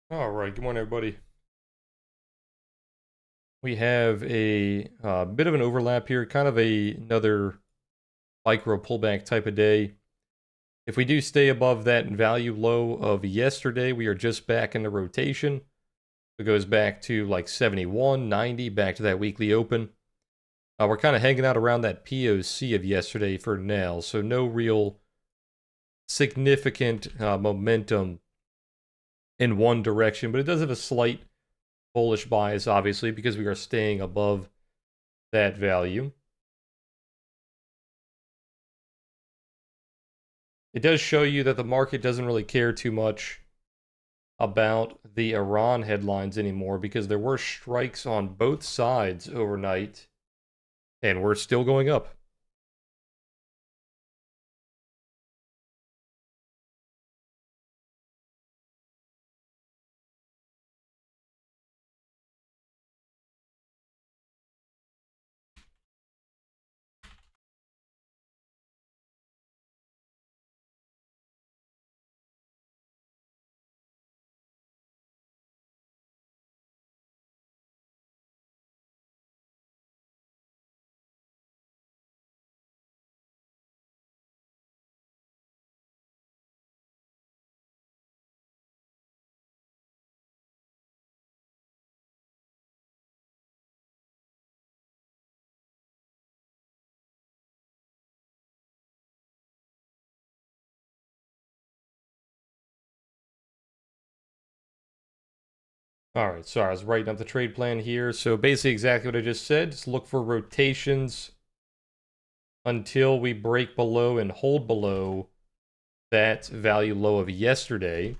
All right, good morning, everybody. We have a bit of an overlap here, kind of another micro pullback type of day. If we do stay above that value low of yesterday, we are just back in the rotation. It goes back to like 71, 90, back to that weekly open. We're kind of hanging out around that POC of yesterday for now, so no real significant momentum in one direction, but it does have a slight bullish bias, obviously, because we are staying above that value. It does show you that the market doesn't really care too much about the Iran headlines anymore because there were strikes on both sides overnight, and we're still going up. All right, sorry, I was writing up the trade plan here. So basically exactly what I just said. Just look for rotations until we break below and hold below that value low of yesterday.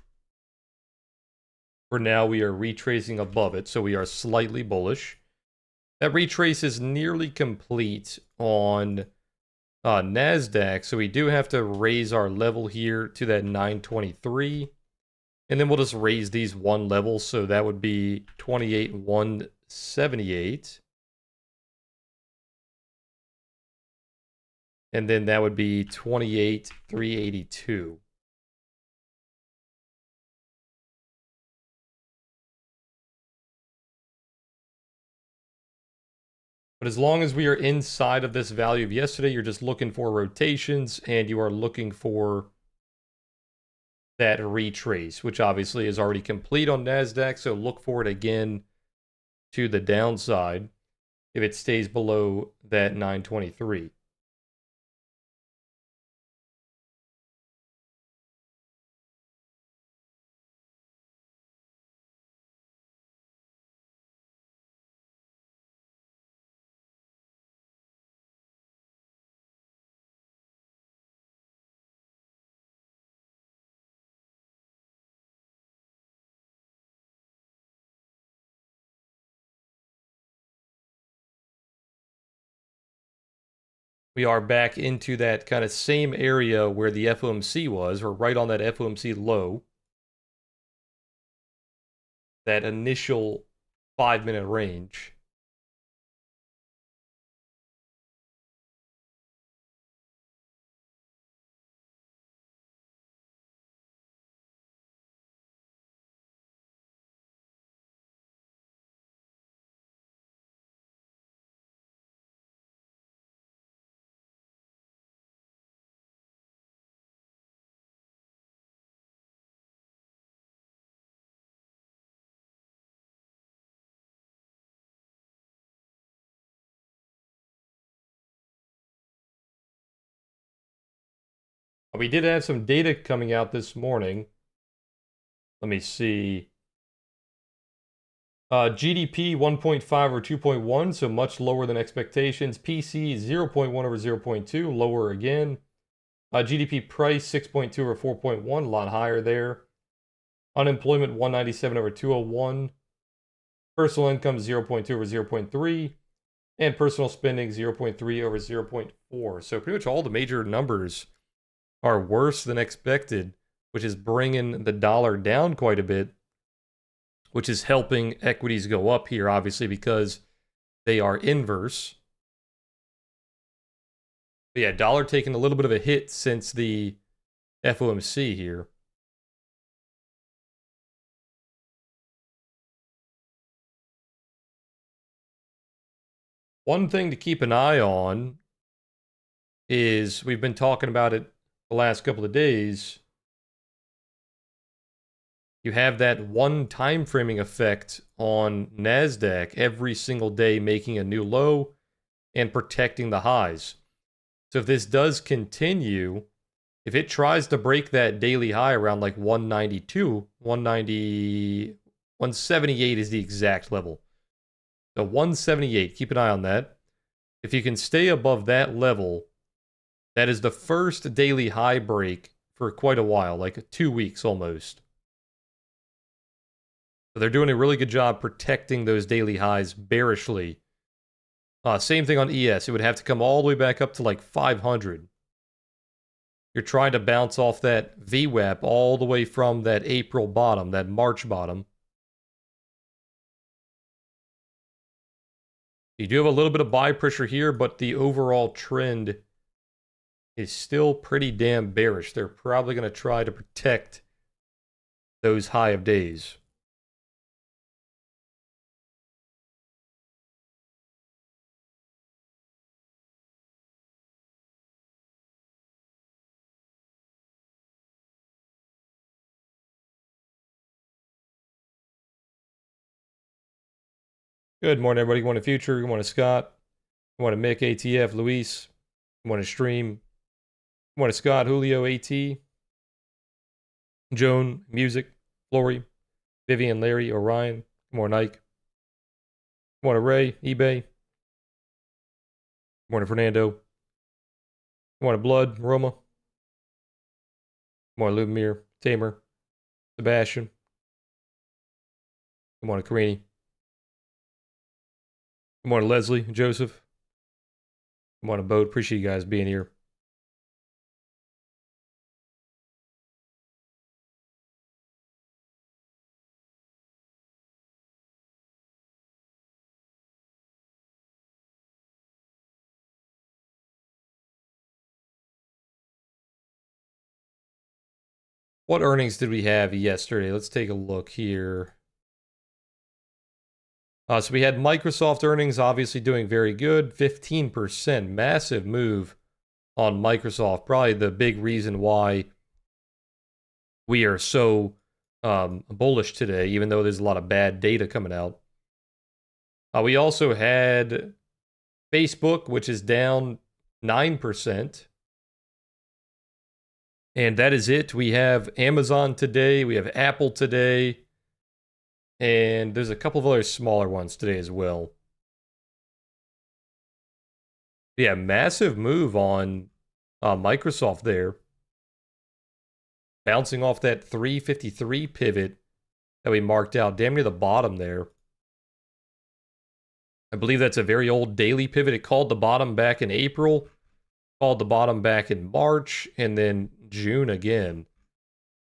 For now, we are retracing above it, so we are slightly bullish. That retrace is nearly complete on NASDAQ, so we do have to raise our level here to that 923. And then we'll just raise these one level, so that would be 28,178. And then that would be 28,382. But as long as we are inside of this value of yesterday, you're just looking for rotations, and you are looking for that retrace, which obviously is already complete on NASDAQ, so look for it again to the downside if it stays below that 923. We are back into that kind of same area where the FOMC was. We're right on that FOMC low. That initial 5-minute range. We did have some data coming out this morning. Let me see. GDP 1.5 or 2.1, so much lower than expectations. PC 0.1 over 0.2, lower again. GDP price 6.2 over 4.1, a lot higher there. Unemployment 197 over 201. Personal income 0.2 over 0.3. And personal spending 0.3 over 0.4. So pretty much all the major numbers are worse than expected, which is bringing the dollar down quite a bit, which is helping equities go up here, obviously, because they are inverse. But yeah, dollar taking a little bit of a hit since the FOMC here. One thing to keep an eye on is we've been talking about it the last couple of days. You have that one time framing effect on NASDAQ every single day, making a new low and protecting the highs. So if this does continue, if it tries to break that daily high around like 192, 190, 178 is the exact level. So 178, keep an eye on that. If you can stay above that level, that is the first daily high break for quite a while, like 2 weeks almost. So they're doing a really good job protecting those daily highs bearishly. Same thing on ES. It would have to come all the way back up to like 500. You're trying to bounce off that VWAP all the way from that April bottom, that March bottom. You do have a little bit of buy pressure here, but the overall trend is still pretty damn bearish. They're probably going to try to protect those high of days. Good morning, everybody. Good morning, Future. Good morning, Scott. Good morning, Mick, ATF, Luis. Good morning, Stream. Good morning, Scott, Julio, AT. Joan, Music, Flory, Vivian, Larry, Orion. Good morning, Ike. Good morning, Ray, eBay. Good morning, Fernando. Good morning, Blood, Roma. Good morning, Lubomir, Tamer, Sebastian. Good morning, Karini. Good morning, Leslie, Joseph. Good morning, Boat. Appreciate you guys being here. What earnings did we have yesterday? Let's take a look here. So we had Microsoft earnings obviously doing very good, 15%, massive move on Microsoft. Probably the big reason why we are so bullish today, even though there's a lot of bad data coming out. We also had Facebook, which is down 9%. And that is it. We have Amazon today. We have Apple today. And there's a couple of other smaller ones today as well. Yeah, massive move on Microsoft there. Bouncing off that 353 pivot that we marked out damn near the bottom there. I believe that's a very old daily pivot. It called the bottom back in April, called the bottom back in March, and then June again.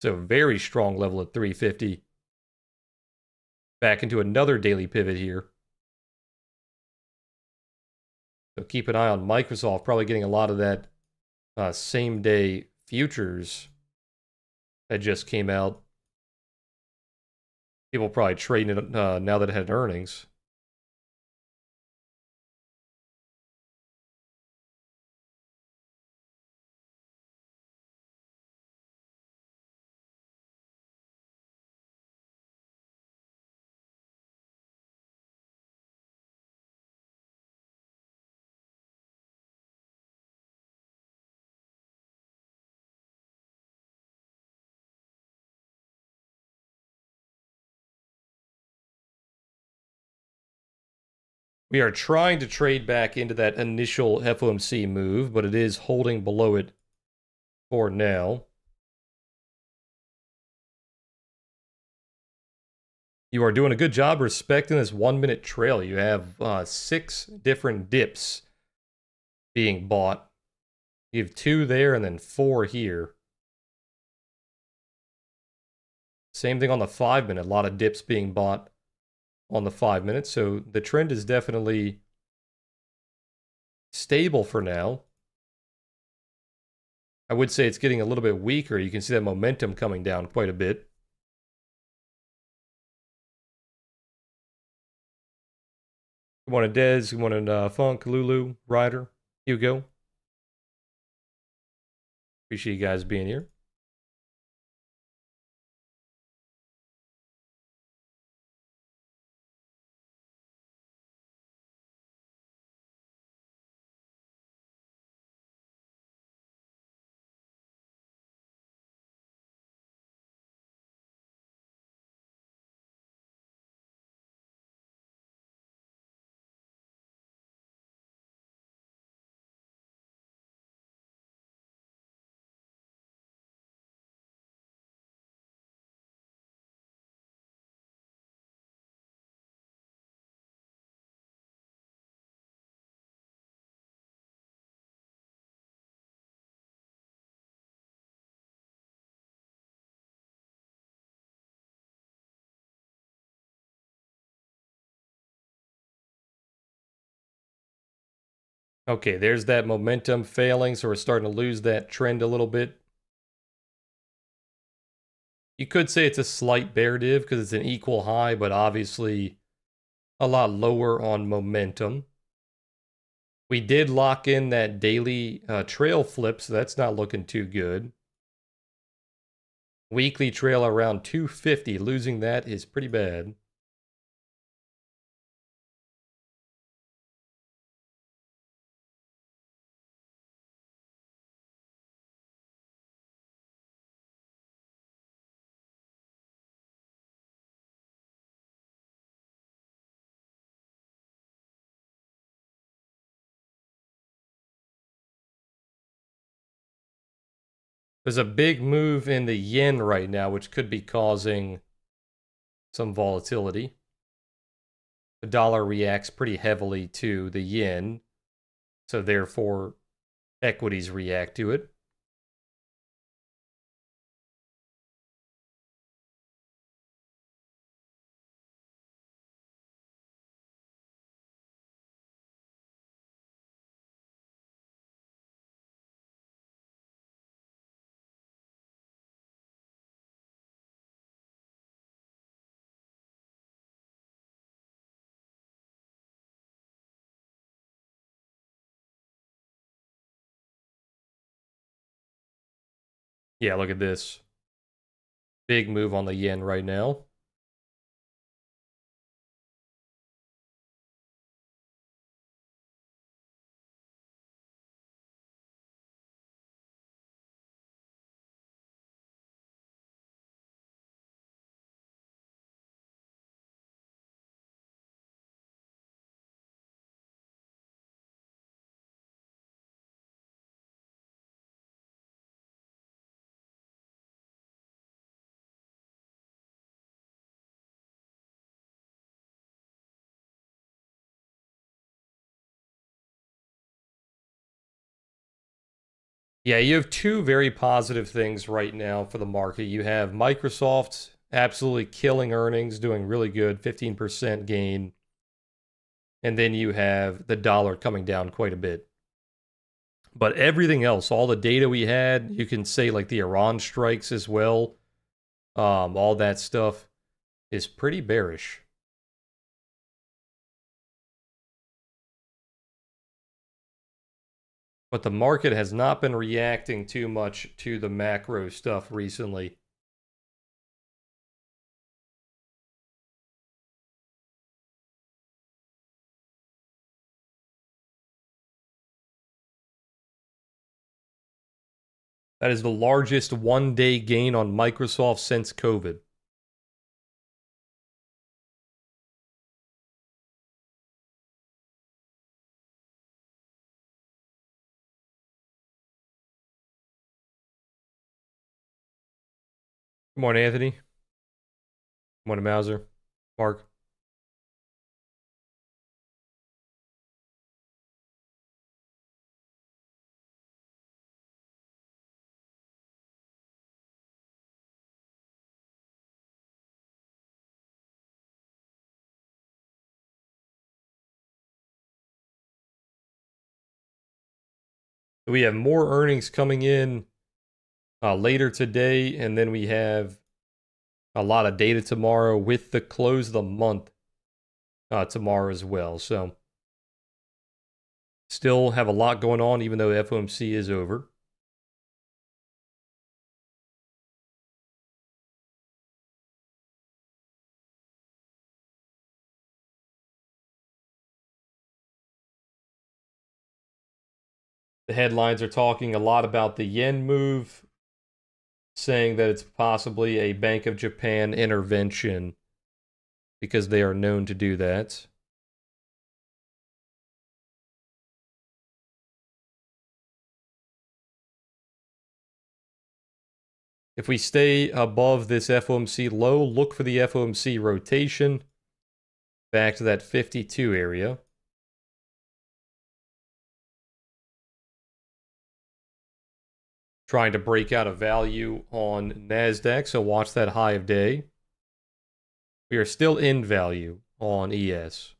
So very strong level at 350. Back into another daily pivot here. So keep an eye on Microsoft, probably getting a lot of that same day futures that just came out. People probably trading it now that it had earnings. We are trying to trade back into that initial FOMC move, but it is holding below it for now. You are doing a good job respecting this 1 minute trail. You have 6 different dips being bought. You have 2 there and then 4 here. Same thing on the 5 minute. A lot of dips being bought on the 5 minutes. So the trend is definitely stable for now. I would say it's getting a little bit weaker. You can see that momentum coming down quite a bit. Good morning, Dez. Good morning, Funk, Lulu, Ryder, Hugo. Appreciate you guys being here. Okay, there's that momentum failing, so we're starting to lose that trend a little bit. You could say it's a slight bear div because it's an equal high, but obviously a lot lower on momentum. We did lock in that daily trail flip, so that's not looking too good. Weekly trail around 250. Losing that is pretty bad. There's a big move in the yen right now, which could be causing some volatility. The dollar reacts pretty heavily to the yen, so therefore equities react to it. Yeah, look at this. Big move on the yen right now. Yeah, you have two very positive things right now for the market. You have Microsoft absolutely killing earnings, doing really good, 15% gain. And then you have the dollar coming down quite a bit. But everything else, all the data we had, you can say like the Iran strikes as well, all that stuff is pretty bearish. But the market has not been reacting too much to the macro stuff recently. That is the largest one-day gain on Microsoft since COVID. Good morning, Anthony. Good morning, Mauser. Mark. We have more earnings coming in later today, and then we have a lot of data tomorrow with the close of the month tomorrow as well. So still have a lot going on, even though FOMC is over. The headlines are talking a lot about the yen move, saying that it's possibly a Bank of Japan intervention because they are known to do that. If we stay above this FOMC low, look for the FOMC rotation back to that 52 area. Trying to break out a value on NASDAQ, so watch that high of day. We are still in value on ES.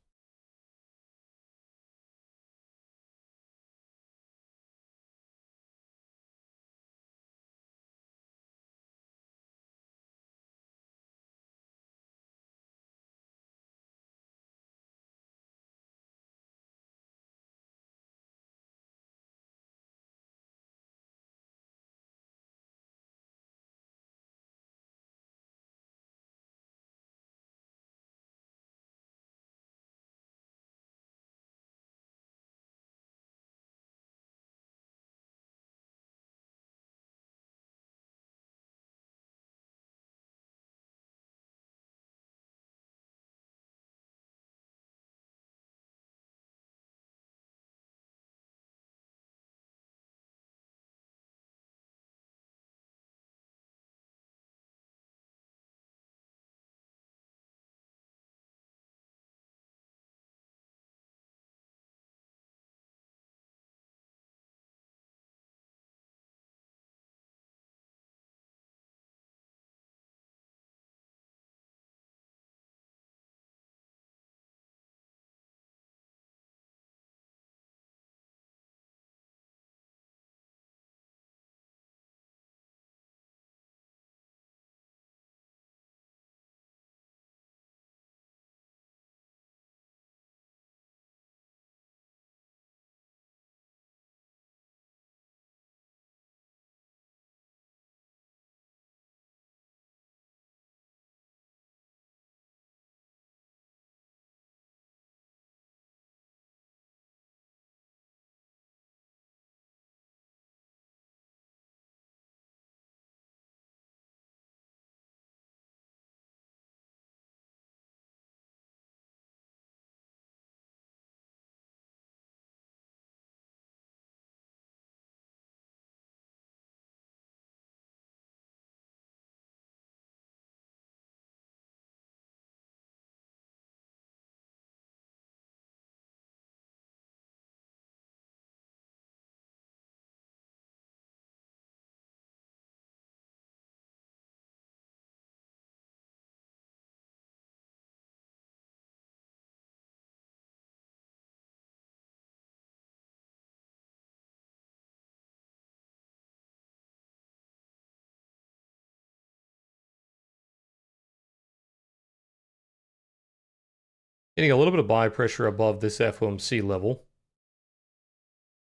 Getting a little bit of buy pressure above this FOMC level.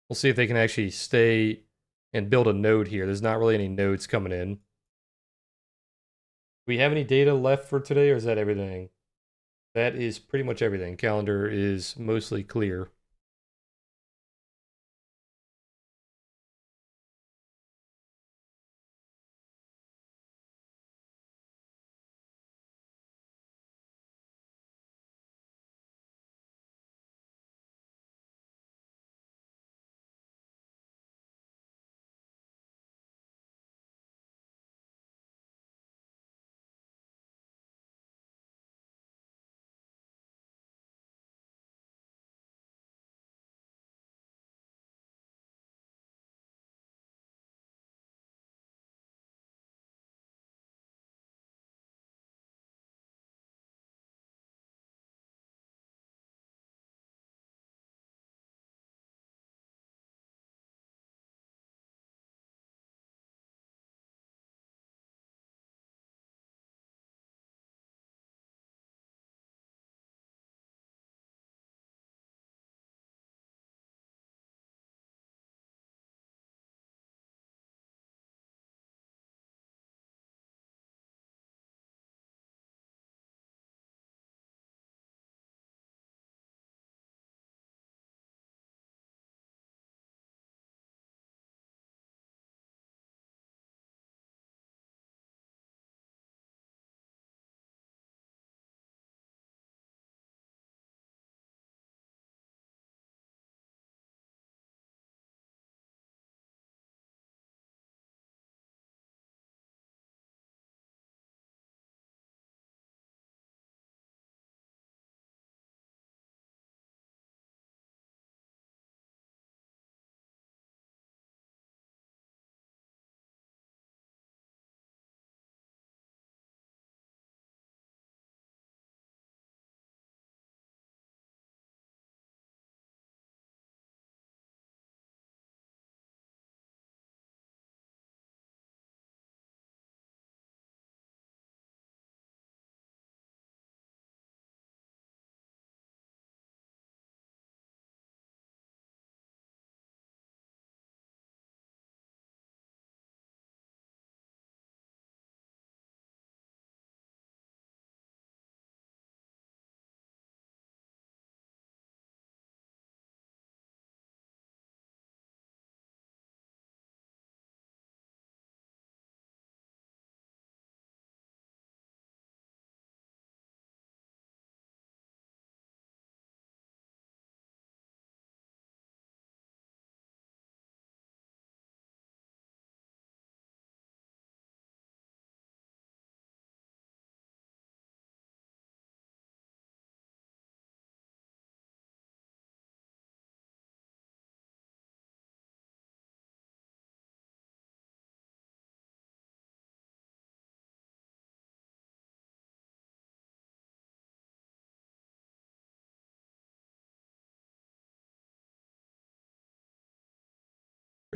We'll see if they can actually stay and build a node here. There's not really any nodes coming in. Do we have any data left for today, or is that everything? That is pretty much everything. Calendar is mostly clear.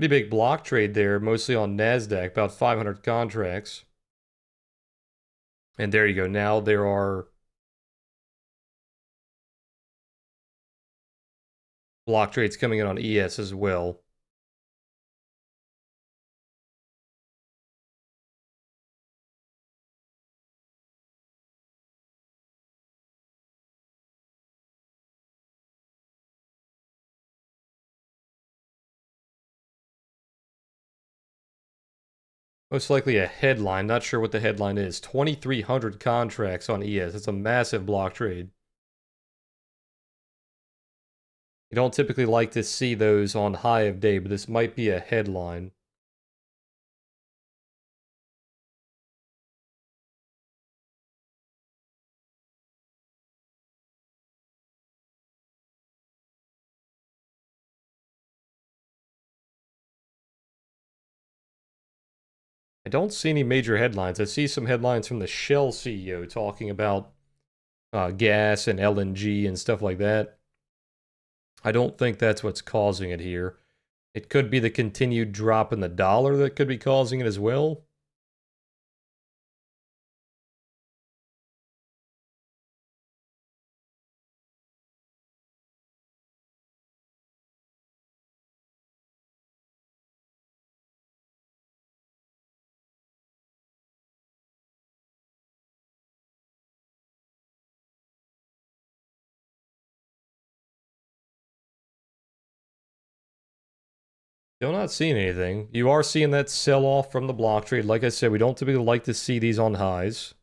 Pretty big block trade there, mostly on NASDAQ, about 500 contracts. And there you go. Now there are block trades coming in on ES as well. Most likely a headline. Not sure what the headline is. 2,300 contracts on ES. It's a massive block trade. You don't typically like to see those on high of day, but this might be a headline. I don't see any major headlines. I see some headlines from the Shell CEO talking about gas and LNG and stuff like that. I don't think that's what's causing it here. It could be the continued drop in the dollar that could be causing it as well. Still not seeing anything. You are seeing that sell-off from the block trade. Like I said, we don't typically like to see these on highs.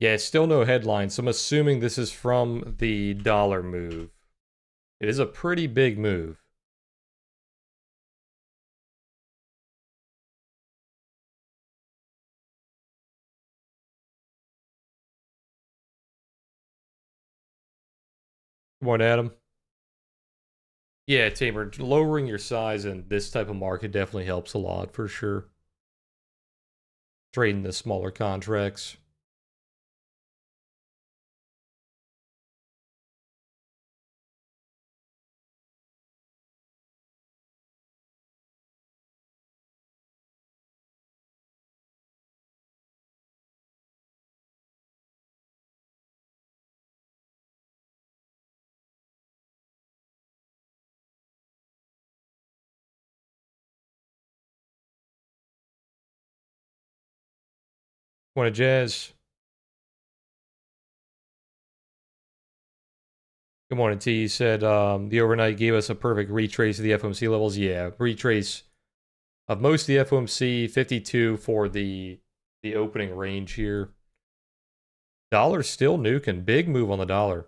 Yeah, still no headlines, so I'm assuming this is from the dollar move. It is a pretty big move. Come on, Adam. Yeah, Tamer, lowering your size in this type of market definitely helps a lot, for sure. Trading the smaller contracts. Come on, Jazz. Good morning, T. You said the overnight gave us a perfect retrace of the FOMC levels. Yeah, retrace of most of the FOMC, 52 for the opening range here. Dollar still nuking. Big move on the dollar.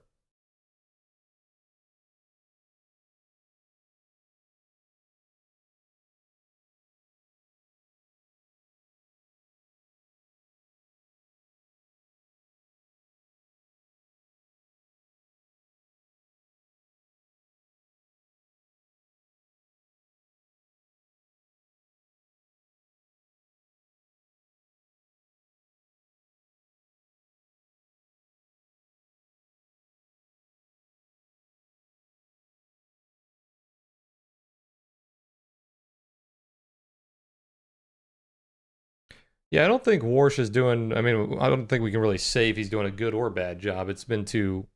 Yeah, I don't think Warsh is doing. I mean, I don't think we can really say if he's doing a good or bad job. It's been too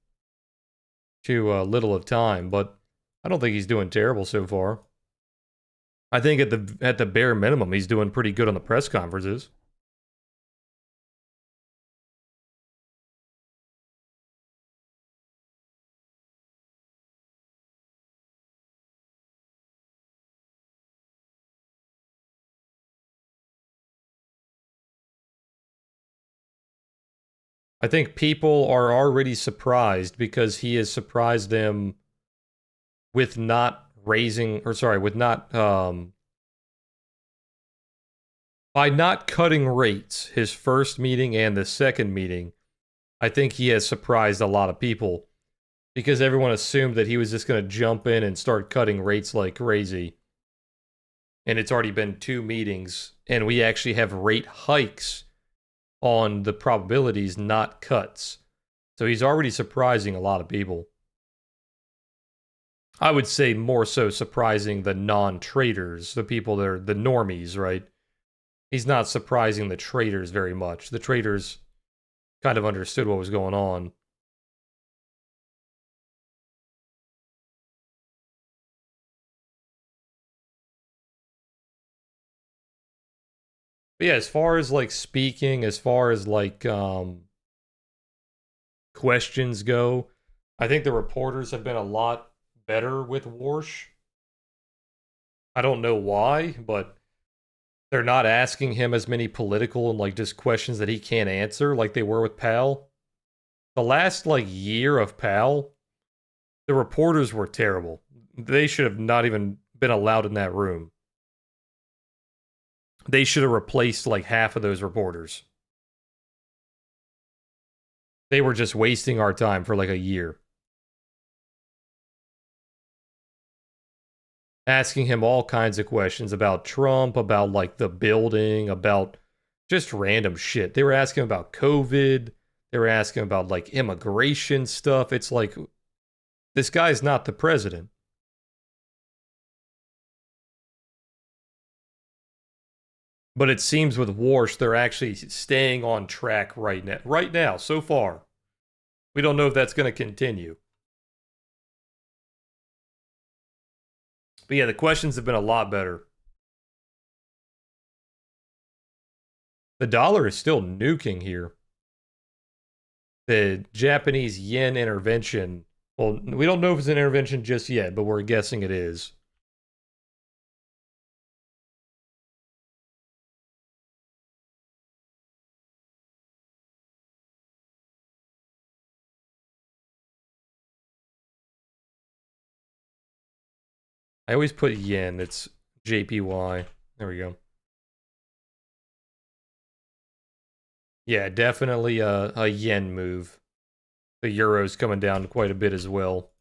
little of time, but I don't think he's doing terrible so far. I think at the bare minimum, he's doing pretty good on the press conferences. I think people are already surprised because he has surprised them with not raising, or sorry, with not by not cutting rates. His first meeting and the second meeting, I think he has surprised a lot of people because everyone assumed that he was just going to jump in and start cutting rates like crazy. And it's already been 2 meetings, and we actually have rate hikes on the probabilities, not cuts. So he's already surprising a lot of people. I would say more so surprising the non-traders, the people that are the normies, right? He's not surprising the traders very much. The traders kind of understood what was going on. But yeah, as far as like speaking, as far as like questions go, I think the reporters have been a lot better with Warsh. I don't know why, but they're not asking him as many political and like just questions that he can't answer like they were with Powell. The last like year of Powell, the reporters were terrible. They should have not even been allowed in that room. They should have replaced like half of those reporters. They were just wasting our time for like a year. Asking him all kinds of questions about Trump, about like the building, about just random shit. They were asking about COVID. They were asking about like immigration stuff. It's like, this guy's not the president. But it seems with Warsh, they're actually staying on track right now. Right now, so far. We don't know if that's going to continue. But yeah, the questions have been a lot better. The dollar is still nuking here. The Japanese yen intervention, well, we don't know if it's an intervention just yet, but we're guessing it is. I always put yen, it's JPY. There we go. Yeah, definitely a yen move. The euro's coming down quite a bit as well.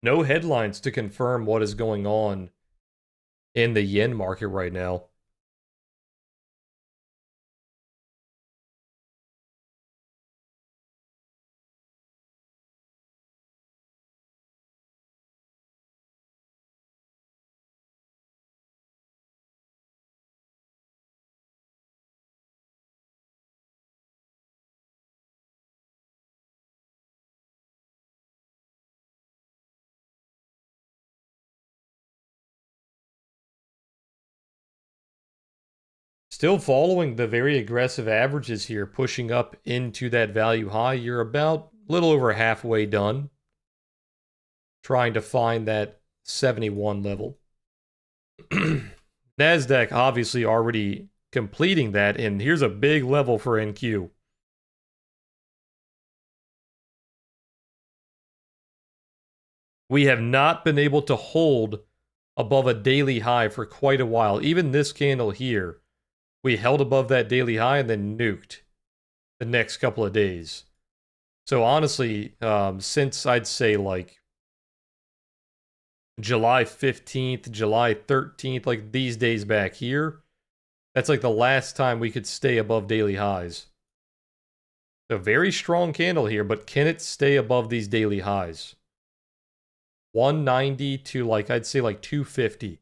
No headlines to confirm what is going on in the yen market right now. Still following the very aggressive averages here, pushing up into that value high. You're about a little over halfway done. Trying to find that 71 level. NASDAQ obviously already completing that, and here's a big level for NQ. We have not been able to hold above a daily high for quite a while. Even this candle here, we held above that daily high and then nuked the next couple of days. So honestly, since I'd say like July 15th, July 13th, like these days back here, That's like the last time we could stay above daily highs. A very strong candle here, but can it stay above these daily highs? 190 to like, I'd say like 250.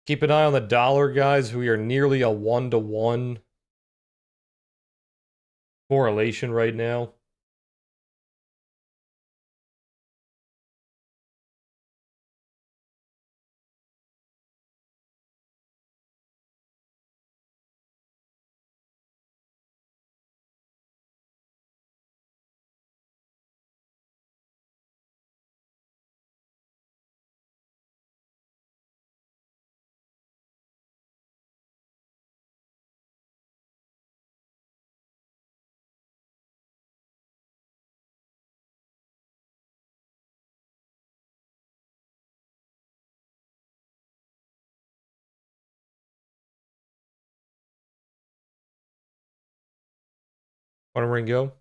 Keep an eye on the dollar, guys. We are nearly a 1-to-1 correlation right now. Want to ring go?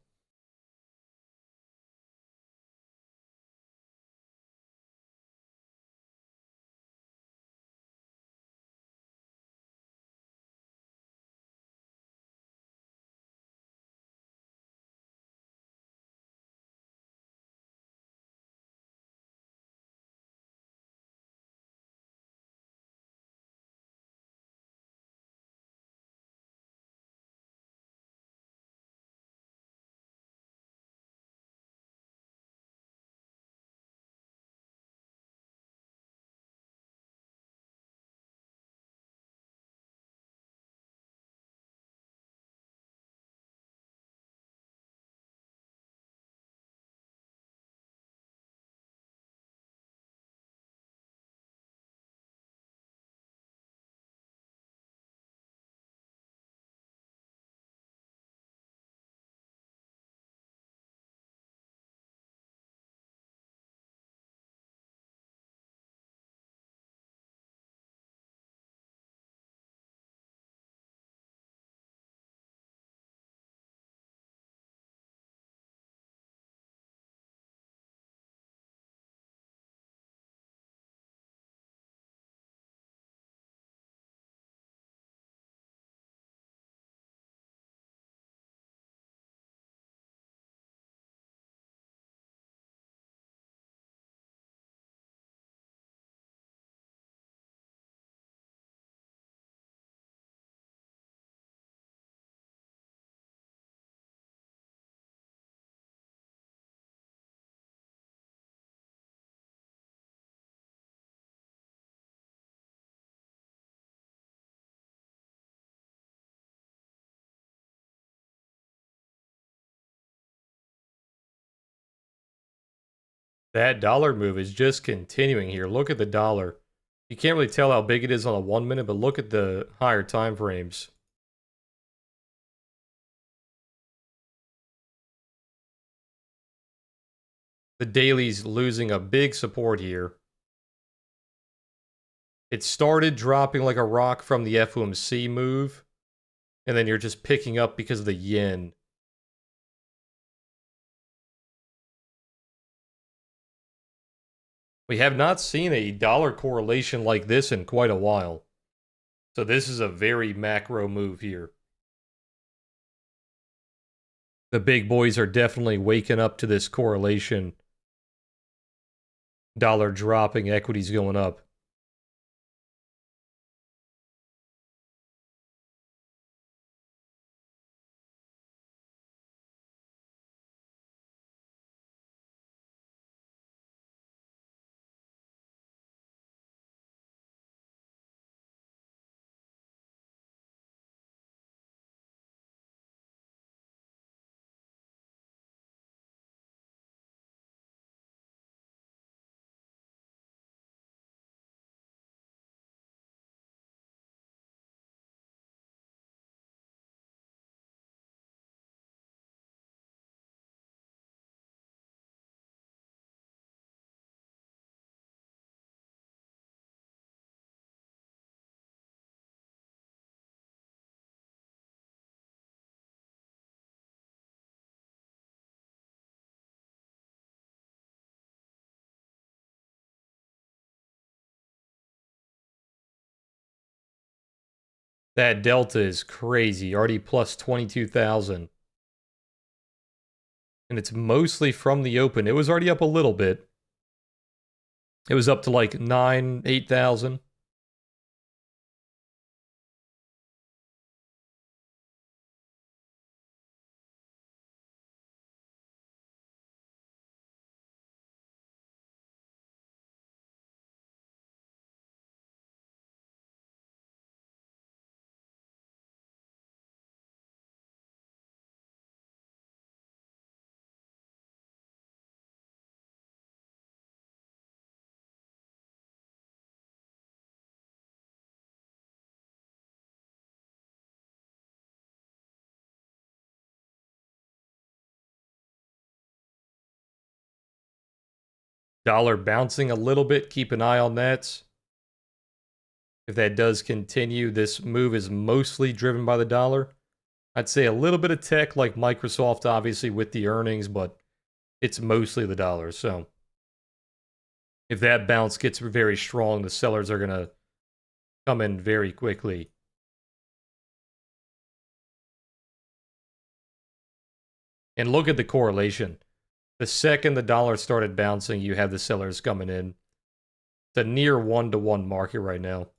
That dollar move is just continuing here. Look at the dollar. You can't really tell how big it is on a 1 minute, but look at the higher time frames. The daily's losing a big support here. It started dropping like a rock from the FOMC move, and then you're just picking up because of the yen. We have not seen a dollar correlation like this in quite a while. So this is a very macro move here. The big boys are definitely waking up to this correlation. Dollar dropping, equities going up. That delta is crazy. Already plus 22,000. And it's mostly from the open. It was already up a little bit. It was up to like 8,000. Dollar bouncing a little bit. Keep an eye on that. If that does continue, this move is mostly driven by the dollar. I'd say a little bit of tech like Microsoft, obviously, with the earnings, but it's mostly the dollar. So if that bounce gets very strong, the sellers are going to come in very quickly. And look at the correlation. The second the dollar started bouncing, you have the sellers coming in. It's a near 1-to-1 market right now.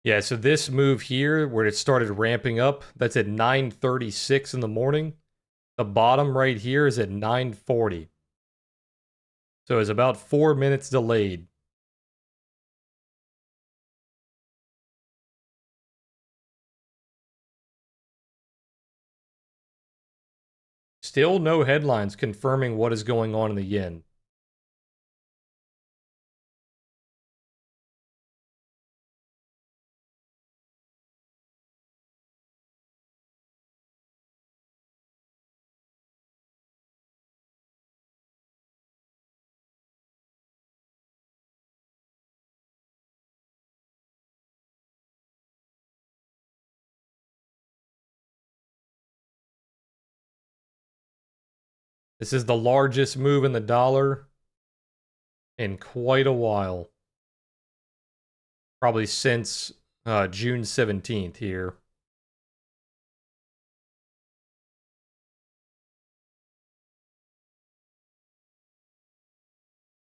Yeah, so this move here, where it started ramping up, that's at 9:36 in the morning. The bottom right here is at 9:40. So it's about 4 minutes delayed. Still no headlines confirming what is going on in the yen. This is the largest move in the dollar in quite a while. Probably since June 17th here.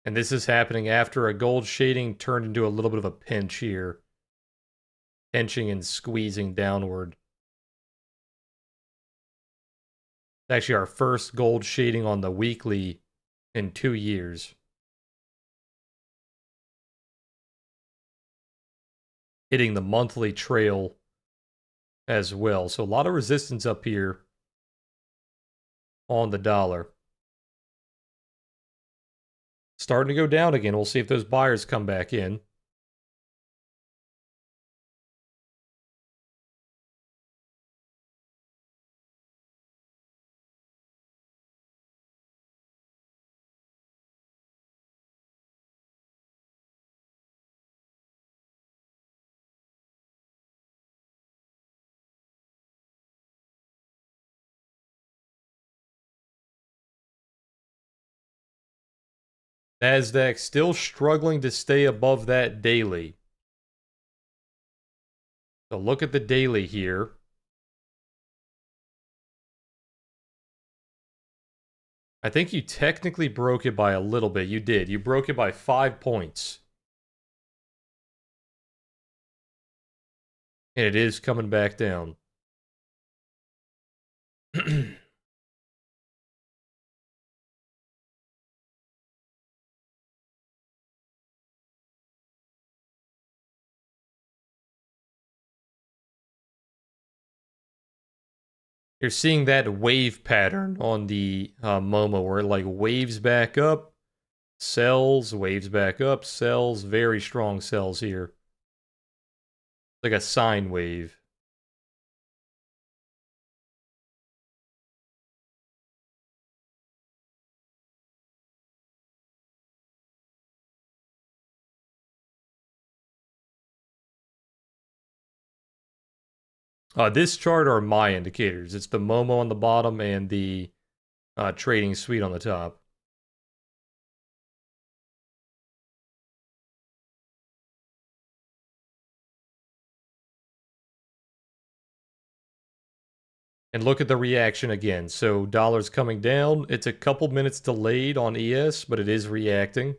And this is happening after a gold shading turned into a little bit of a pinch here. Pinching and squeezing downward. It's actually our first gold shading on the weekly in 2 years. Hitting the monthly trail as well. So a lot of resistance up here on the dollar. Starting to go down again. We'll see if those buyers come back in. NASDAQ still struggling to stay above that daily. So look at the daily here. I think you technically broke it by a little bit. You did. You broke it by 5 points. And it is coming back down. You're seeing that wave pattern on the Momo where it like waves back up, sells, waves back up, sells. Very strong sells here. Like a sine wave. This chart are my indicators. It's the Momo on the bottom and the trading suite on the top. And look at the reaction again. So dollar's coming down. It's a couple minutes delayed on ES, but it is reacting.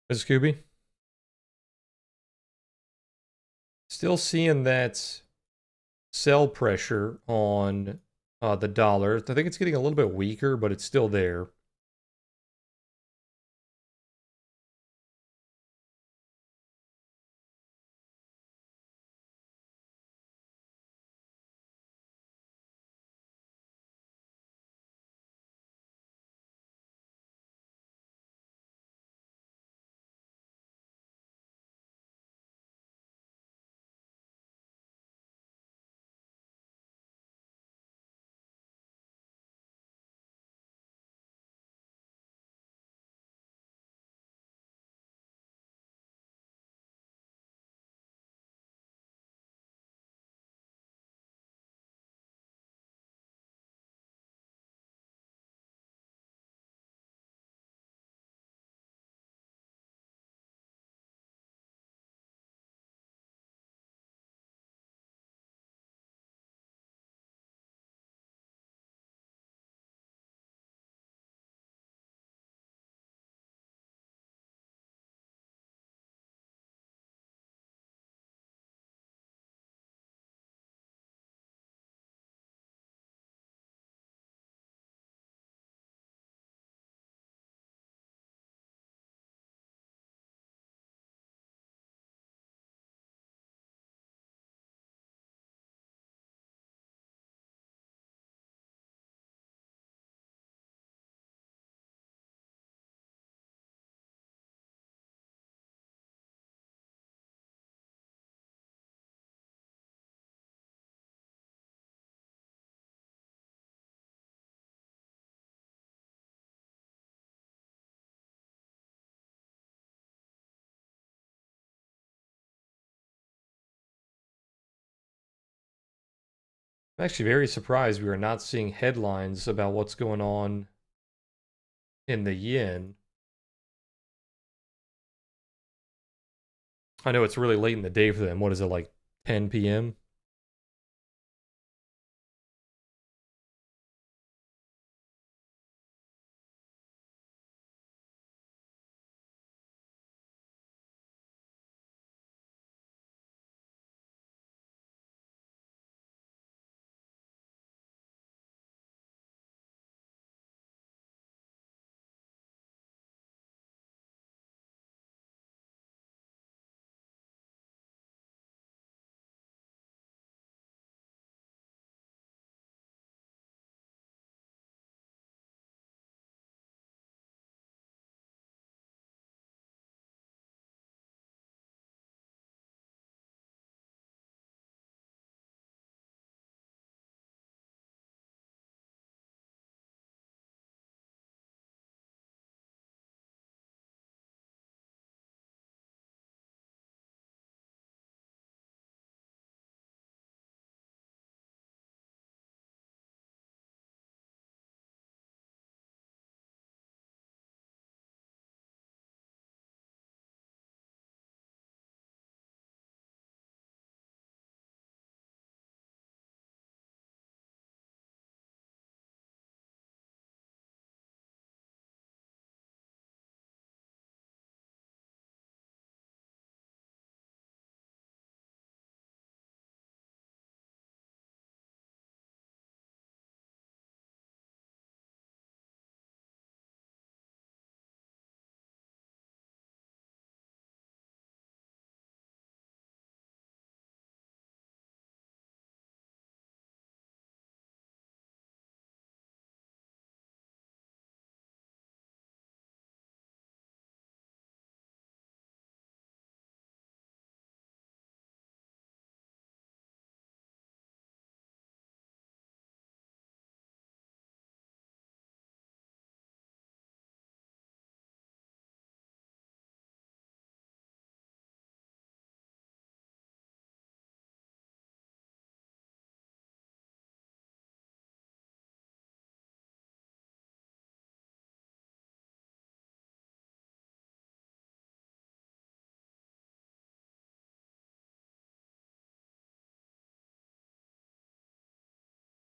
Is Scooby? Still seeing that sell pressure on the dollar. I think it's getting a little bit weaker, but it's still there. I'm actually very surprised we are not seeing headlines about what's going on in the yen. I know it's really late in the day for them. What is it, like 10 p.m.?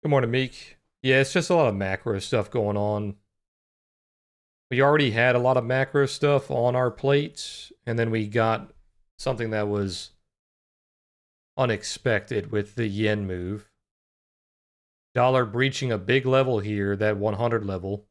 Good morning, Meek. Yeah, it's just a lot of macro stuff going on. We already had a lot of macro stuff on our plates, and then we got something that was unexpected with the yen move. Dollar breaching a big level here, that 100 level.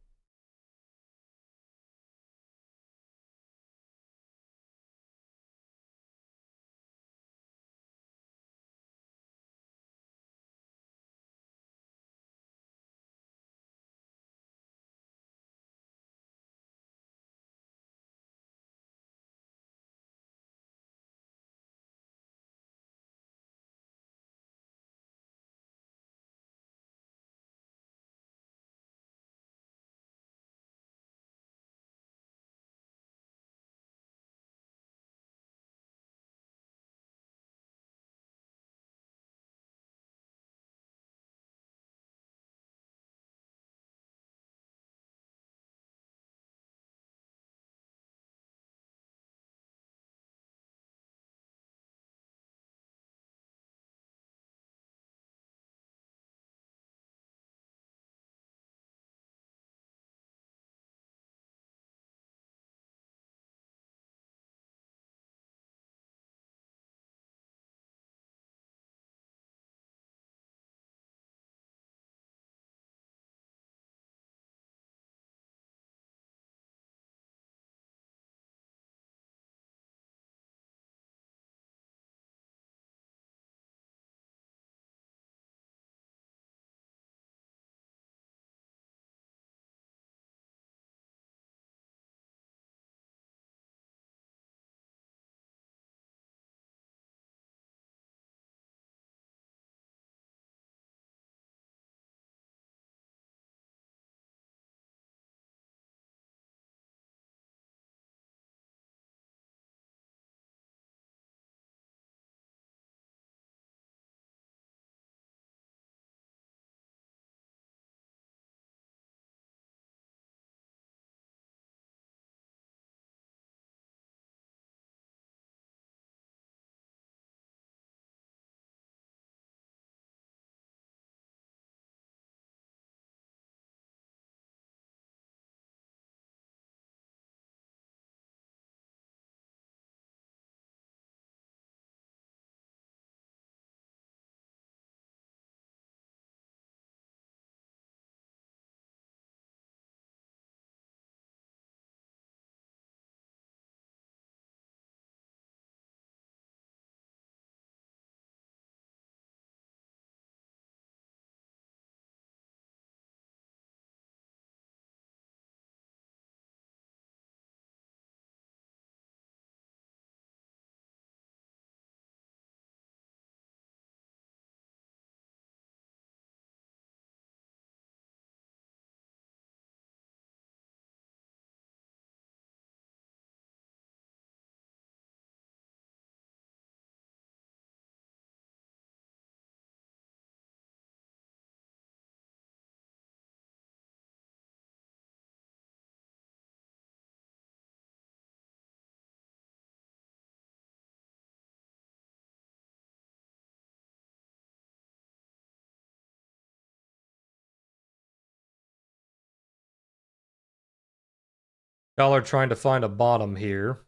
Y'all are trying to find a bottom here.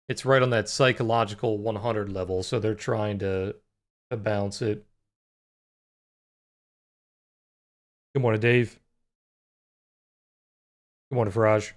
It's right on that psychological 100 level, so they're trying to bounce it. Good morning, Dave. Good morning, Faraj.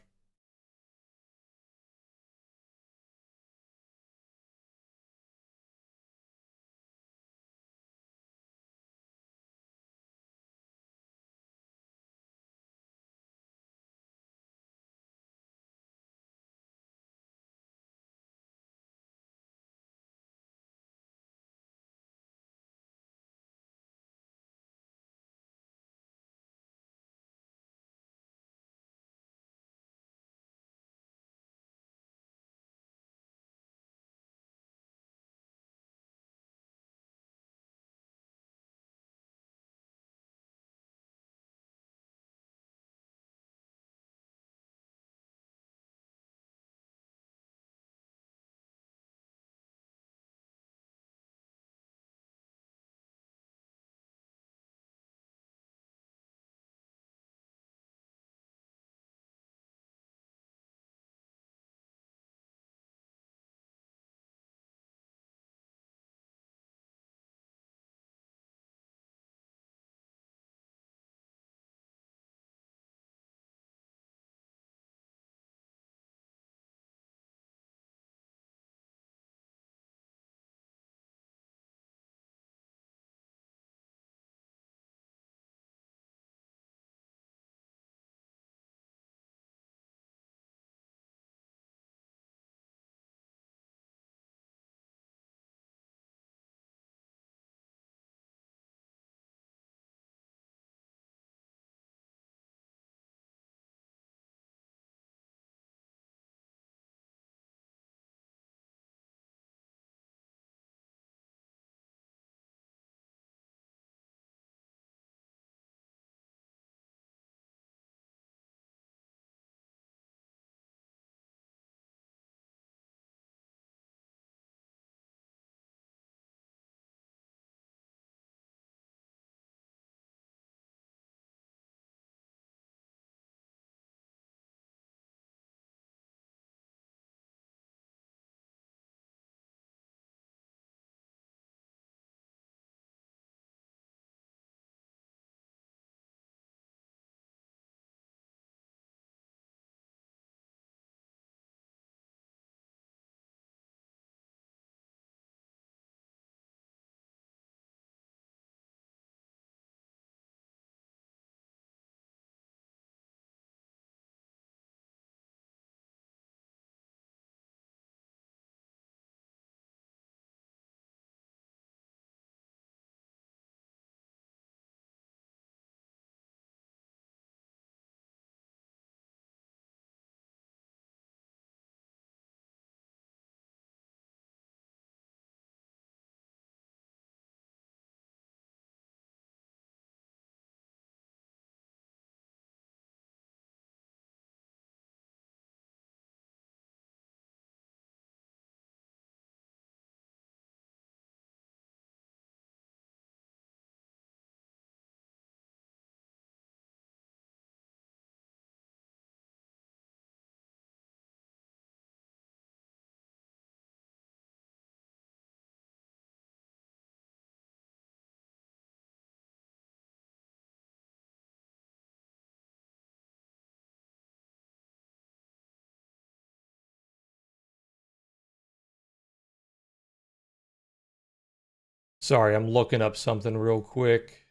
Sorry, I'm looking up something real quick.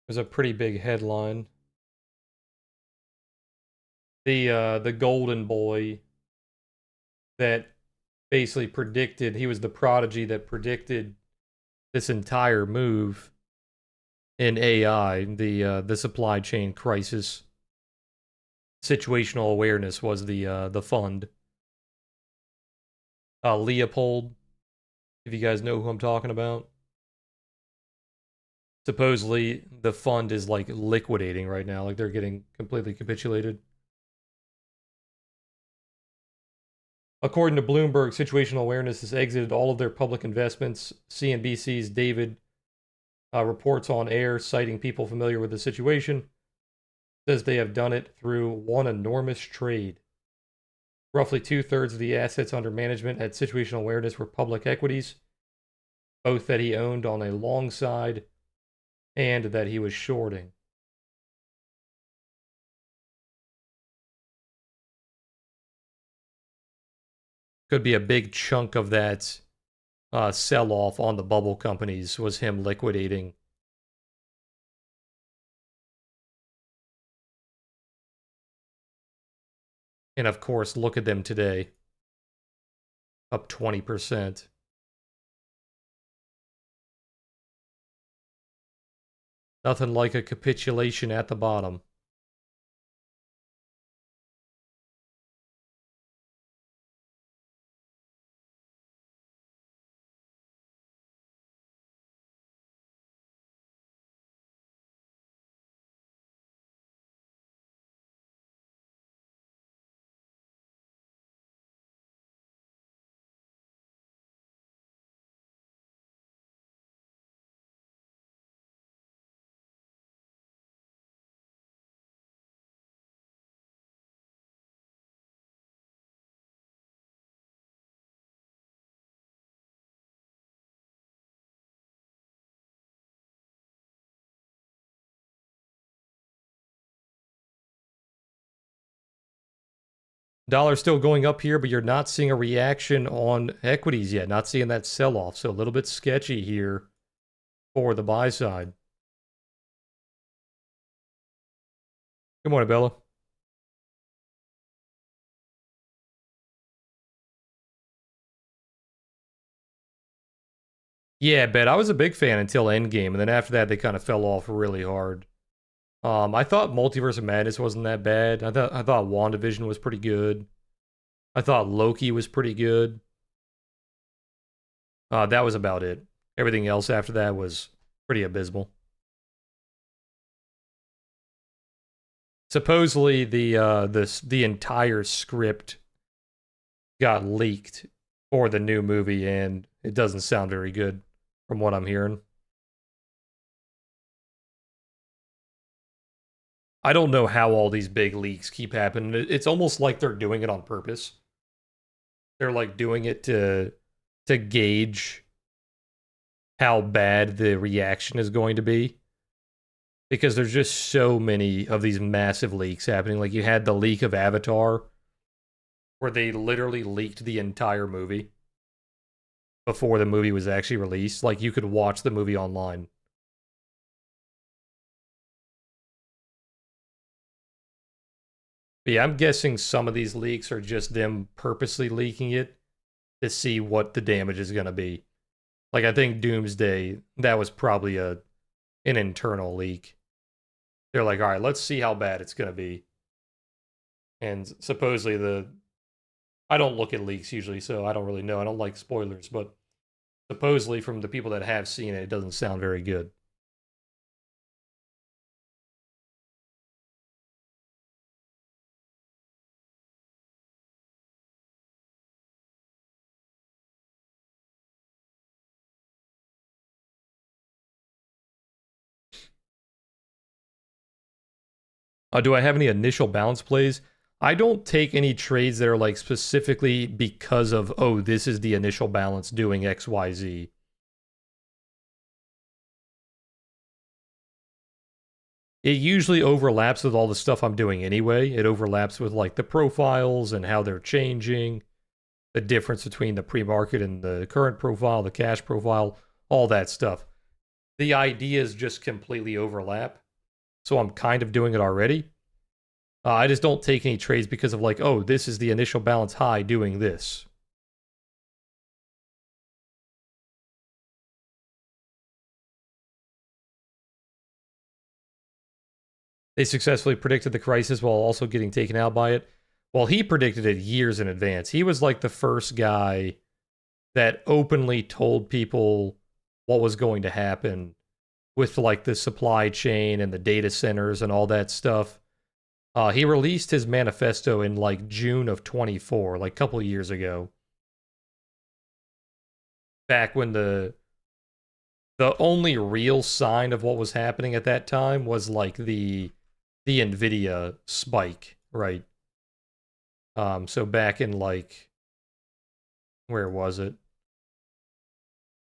There's a pretty big headline. The golden boy that basically predicted, he was the prodigy that predicted this entire move in AI, the supply chain crisis. Situational awareness was the fund. Leopold, if you guys know who I'm talking about. Supposedly the fund is like liquidating right now, like they're getting completely capitulated. According to Bloomberg, situational awareness has exited all of their public investments. CNBC's David reports on air, citing people familiar with the situation. Says they have done it through one enormous trade. Roughly 2/3 of the assets under management at situational awareness were public equities, both that he owned on a long side and that he was shorting. Could be a big chunk of that sell-off on the bubble companies was him liquidating. And of course, look at them today. Up 20%. Nothing like a capitulation at the bottom. Dollar still going up here, but you're not seeing a reaction on equities yet. Not seeing that sell-off. So a little bit sketchy here for the buy side. Good morning, Bella. Yeah, bet. I was a big fan until Endgame, and then after that, they kind of fell off really hard. I thought Multiverse of Madness wasn't that bad. I thought WandaVision was pretty good. I thought Loki was pretty good. That was about it. Everything else after that was pretty abysmal. Supposedly, the entire script got leaked for the new movie, and it doesn't sound very good from what I'm hearing. I don't know how all these big leaks keep happening. It's almost like they're doing it on purpose. They're like doing it to gauge how bad the reaction is going to be. Because there's just so many of these massive leaks happening. Like you had the leak of Avatar, where they literally leaked the entire movie before the movie was actually released. Like you could watch the movie online. But yeah, I'm guessing some of these leaks are just them purposely leaking it to see what the damage is going to be. Like I think Doomsday, that was probably an internal leak. They're like, all right, let's see how bad it's going to be. And supposedly I don't look at leaks usually, so I don't really know. I don't like spoilers, but supposedly from the people that have seen it, it doesn't sound very good. Do I have any initial balance plays? I don't take any trades that are like specifically because of, oh, this is the initial balance doing XYZ. It usually overlaps with all the stuff I'm doing anyway. It overlaps with like the profiles and how they're changing, the difference between the pre-market and the current profile, the cash profile, all that stuff. The ideas just completely overlap. So I'm kind of doing it already. I just don't take any trades because of like, oh, this is the initial balance high doing this. They successfully predicted the crisis while also getting taken out by it. Well, he predicted it years in advance. He was like the first guy that openly told people what was going to happen with like the supply chain and the data centers and all that stuff. He released his manifesto in like June of 24, like a couple of years ago. Back when the only real sign of what was happening at that time was like the the NVIDIA spike, right? So back in like, where was it?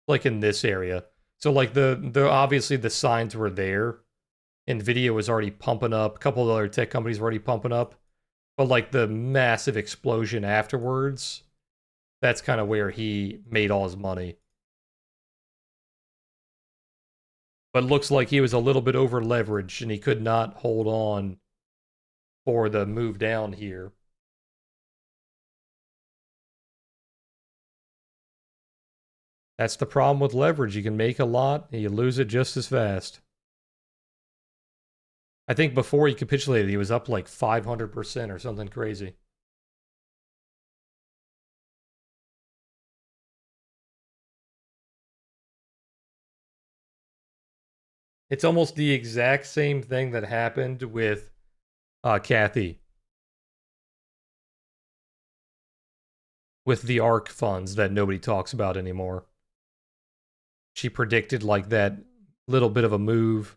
Like in this area. So like the obviously the signs were there. NVIDIA was already pumping up. A couple of other tech companies were already pumping up. But like the massive explosion afterwards, that's kind of where he made all his money. But looks like he was a little bit over leveraged and he could not hold on for the move down here. That's the problem with leverage. You can make a lot and you lose it just as fast. I think before he capitulated, he was up like 500% or something crazy. It's almost the exact same thing that happened with Kathy. With the ARK funds that nobody talks about anymore. She predicted like that little bit of a move.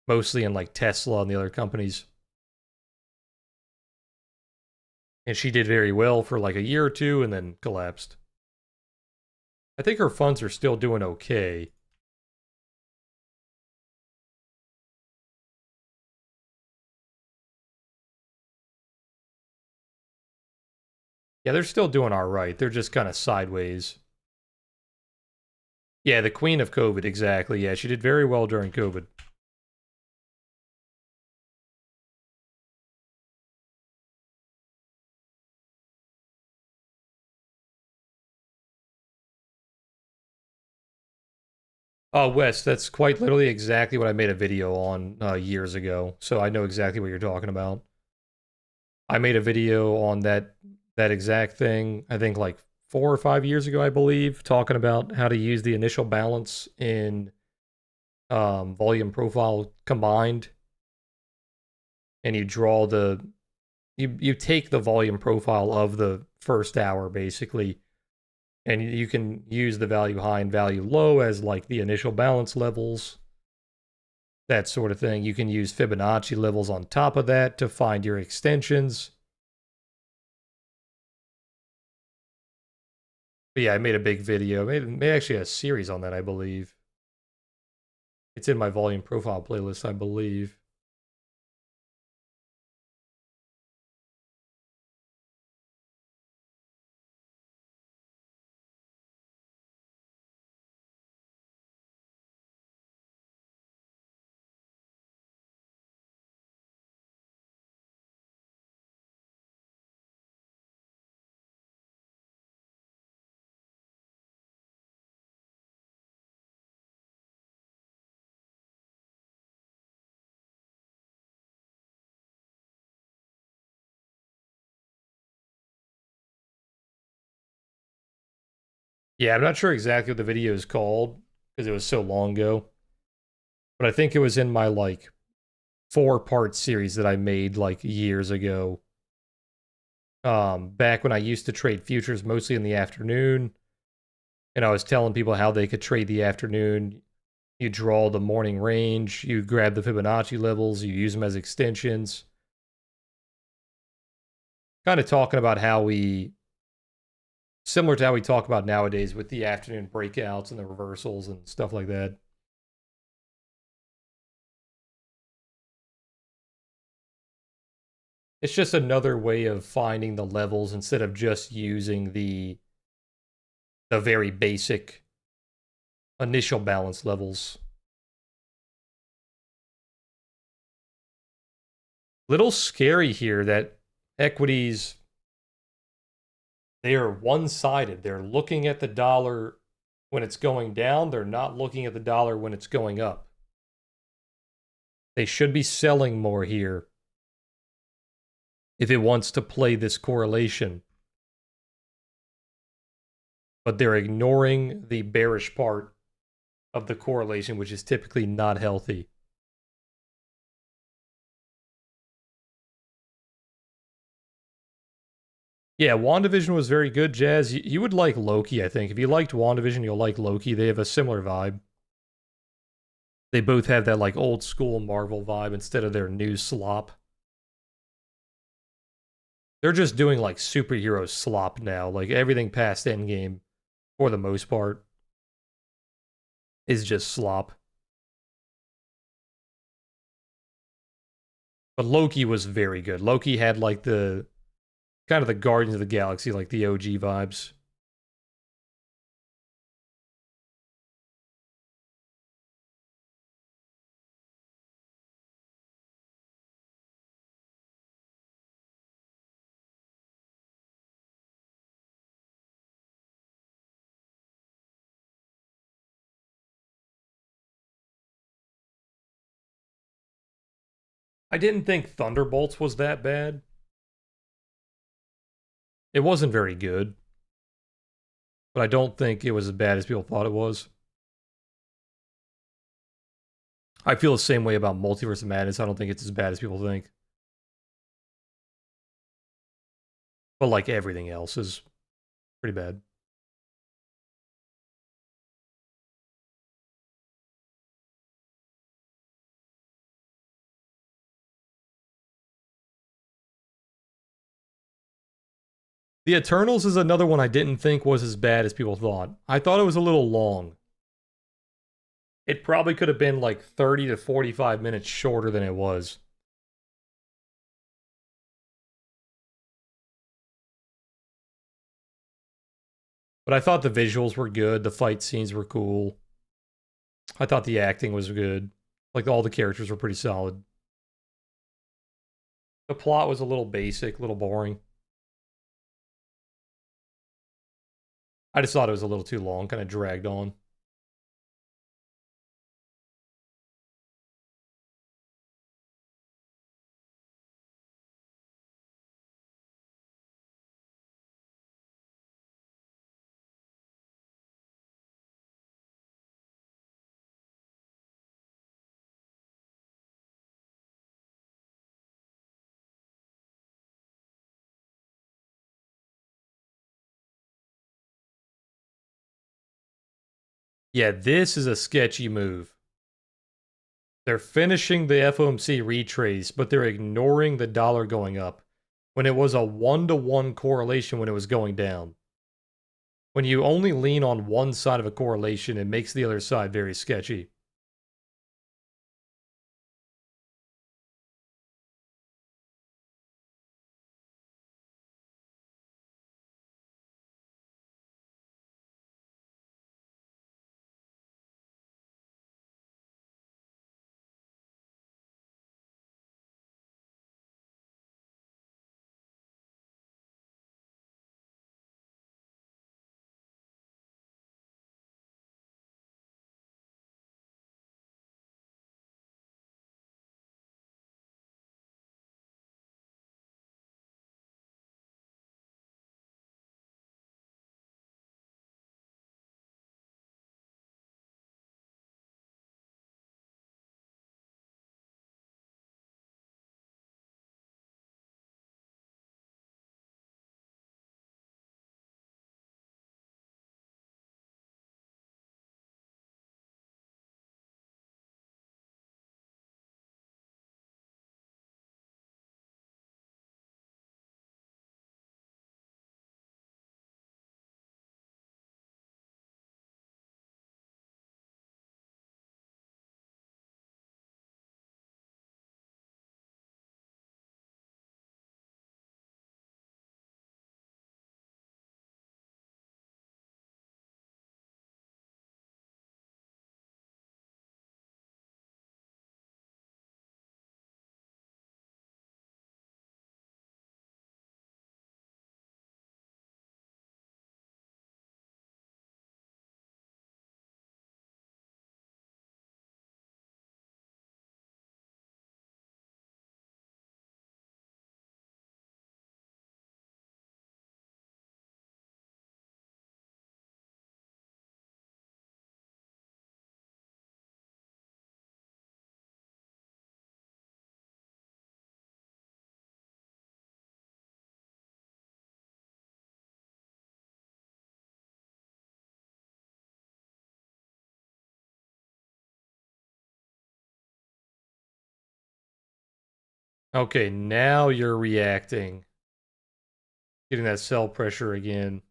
Mostly in like Tesla and the other companies. And she did very well for like a year or two and then collapsed. I think her funds are still doing okay. Yeah, they're still doing all right. They're just kind of sideways. Yeah, the queen of COVID, exactly. Yeah, she did very well during COVID. Oh, Wes, that's quite literally exactly what I made a video on years ago. So I know exactly what you're talking about. I made a video on that exact thing, I think like 4 or 5 years ago, I believe, talking about how to use the initial balance in volume profile combined. And you draw you take the volume profile of the first hour basically, and you can use the value high and value low as like the initial balance levels, that sort of thing. You can use Fibonacci levels on top of that to find your extensions. But yeah, I made a big video, made actually a series on that, I believe. It's in my volume profile playlist, I believe. Yeah, I'm not sure exactly what the video is called because it was so long ago. But I think it was in my like 4-part series that I made like years ago. Back when I used to trade futures mostly in the afternoon, and I was telling people how they could trade the afternoon. You draw the morning range, you grab the Fibonacci levels, you use them as extensions. Kind of talking about how similar to how we talk about nowadays with the afternoon breakouts and the reversals and stuff like that. It's just another way of finding the levels instead of just using the very basic initial balance levels. Little scary here that equities, they are one-sided. They're looking at the dollar when it's going down. They're not looking at the dollar when it's going up. They should be selling more here if it wants to play this correlation. But they're ignoring the bearish part of the correlation, which is typically not healthy. Yeah, WandaVision was very good, Jazz. You would like Loki, I think. If you liked WandaVision, you'll like Loki. They have a similar vibe. They both have that like old school Marvel vibe instead of their new slop. They're just doing like superhero slop now. Like everything past Endgame, for the most part, is just slop. But Loki was very good. Loki had like the kind of the Guardians of the Galaxy, like the OG vibes. I didn't think Thunderbolts was that bad. It wasn't very good, but I don't think it was as bad as people thought it was. I feel the same way about Multiverse of Madness. I don't think it's as bad as people think. But like everything else is pretty bad. The Eternals is another one I didn't think was as bad as people thought. I thought it was a little long. It probably could have been like 30 to 45 minutes shorter than it was. But I thought the visuals were good, the fight scenes were cool. I thought the acting was good. Like all the characters were pretty solid. The plot was a little basic, a little boring. I just thought it was a little too long, kind of dragged on. Yeah, this is a sketchy move. They're finishing the FOMC retrace, but they're ignoring the dollar going up when it was a 1-to-1 correlation when it was going down. When you only lean on one side of a correlation, it makes the other side very sketchy. Okay, now you're reacting. Getting that sell pressure again.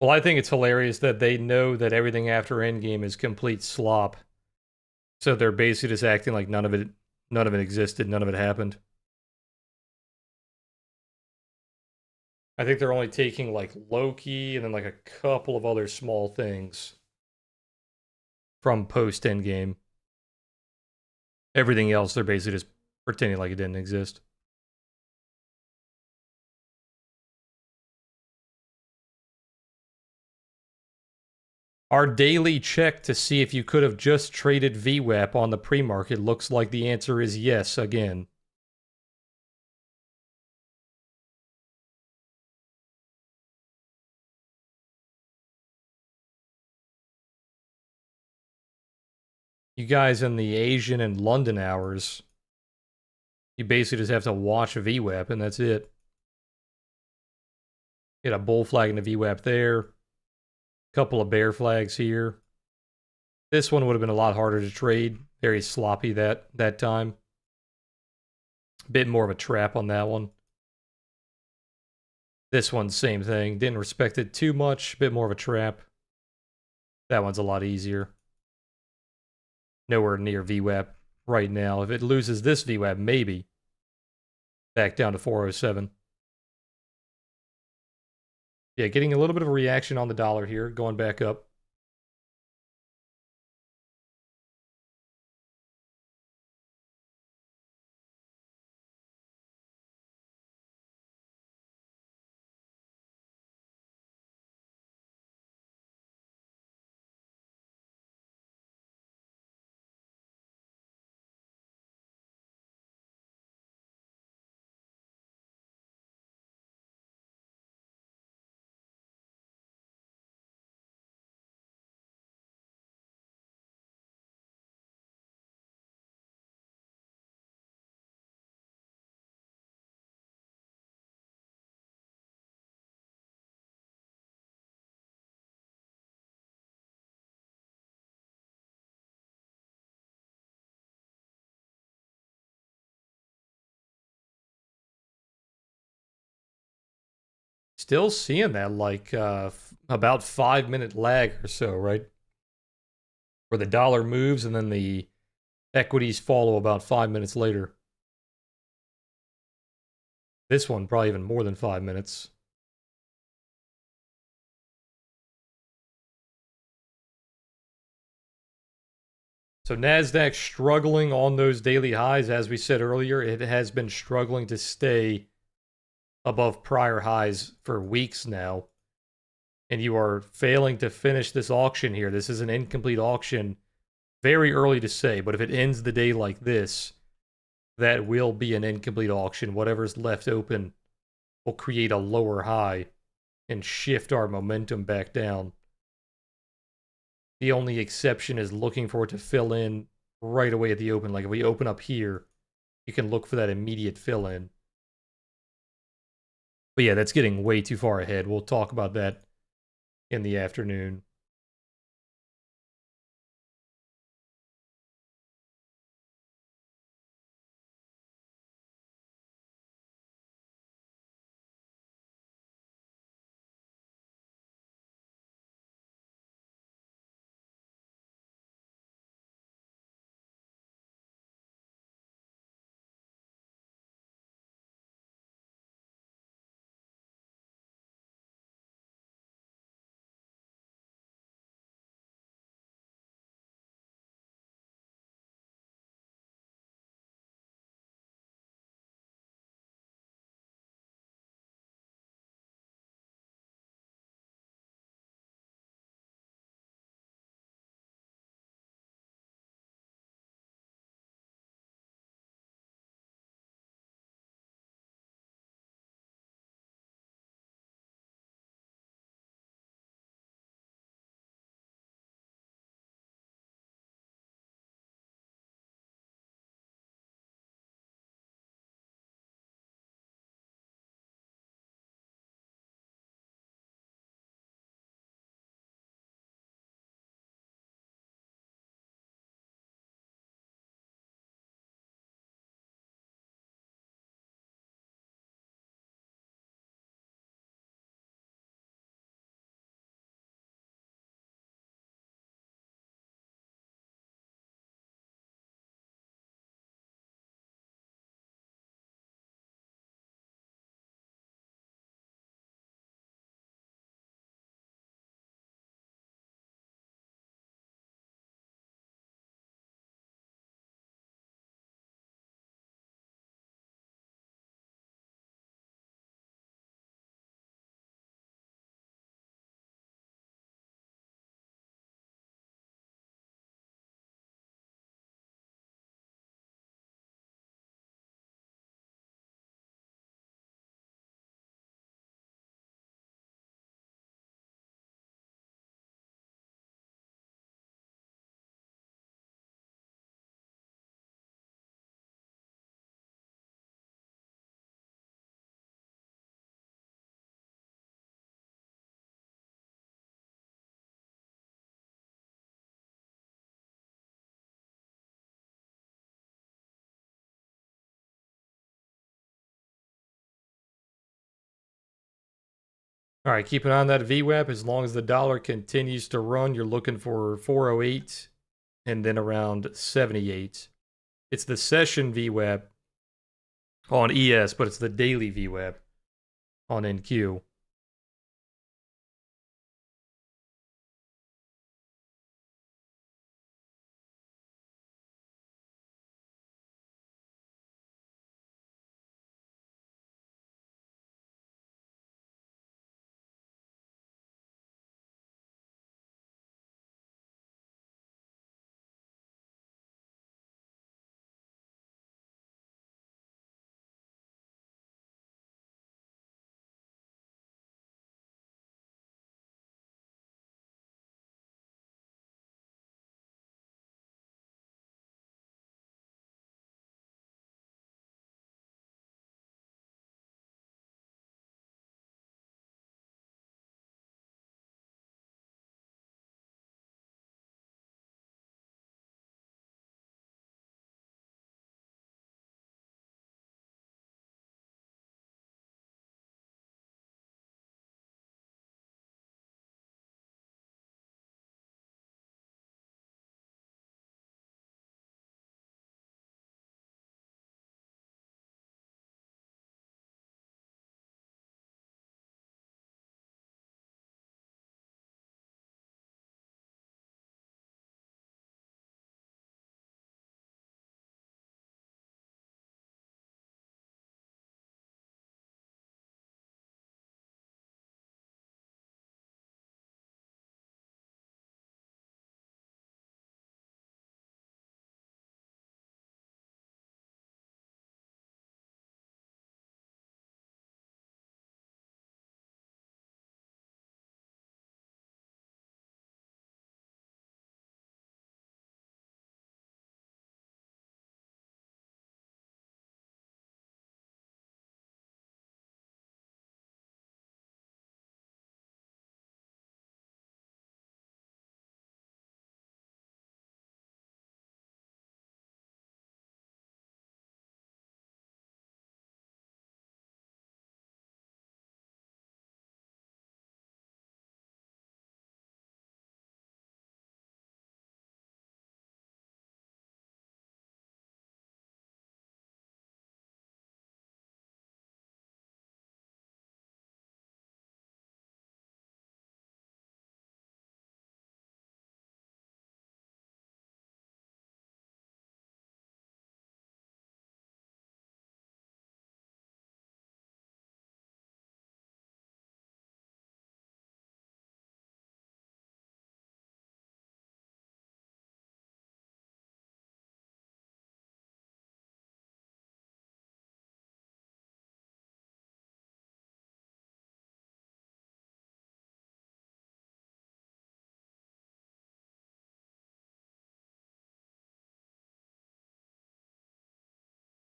Well, I think it's hilarious that they know that everything after Endgame is complete slop. So they're basically just acting like none of it existed, none of it happened. I think they're only taking like Loki and then like a couple of other small things from post Endgame. Everything else, they're basically just pretending like it didn't exist. Our daily check to see if you could have just traded VWAP on the pre-market looks like the answer is yes again. You guys in the Asian and London hours, you basically just have to watch a VWAP and that's it. Get a bull flag and a VWAP there. Couple of bear flags here. This one would have been a lot harder to trade. Very sloppy that time. Bit more of a trap on that one. This one, same thing. Didn't respect it too much. Bit more of a trap. That one's a lot easier. Nowhere near VWAP right now. If it loses this VWAP, maybe. Back down to 407. Yeah, getting a little bit of a reaction on the dollar here. Going back up. Still seeing that like about 5 minute lag or so, right? Where the dollar moves and then the equities follow about 5 minutes later. This one probably even more than 5 minutes. So NASDAQ struggling on those daily highs. As we said earlier, it has been struggling to stay above prior highs for weeks now. And you are failing to finish this auction here. This is an incomplete auction. Very early to say, but if it ends the day like this, that will be an incomplete auction. Whatever's left open will create a lower high and shift our momentum back down. The only exception is looking for it to fill in right away at the open. Like if we open up here, you can look for that immediate fill in. But yeah, that's getting way too far ahead. We'll talk about that in the afternoon. All right, keep an eye on that VWAP. As long as the dollar continues to run, you're looking for 408 and then around 78. It's the session VWAP on ES, but it's the daily VWAP on NQ.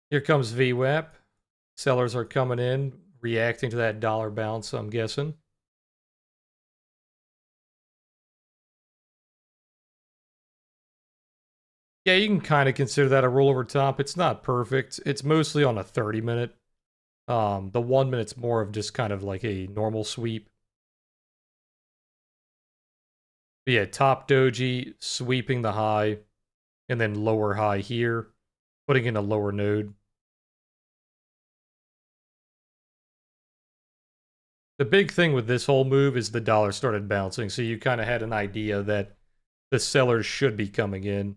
Here comes VWAP. Sellers are coming in, reacting to that dollar bounce, I'm guessing. Yeah, you can kind of consider that a rollover top. It's not perfect. It's mostly on a 30 minute. The 1 minute's more of just kind of like a normal sweep. But yeah, top doji, sweeping the high, and then lower high here, putting in a lower node. The big thing with this whole move is the dollar started bouncing, so you kind of had an idea that the sellers should be coming in.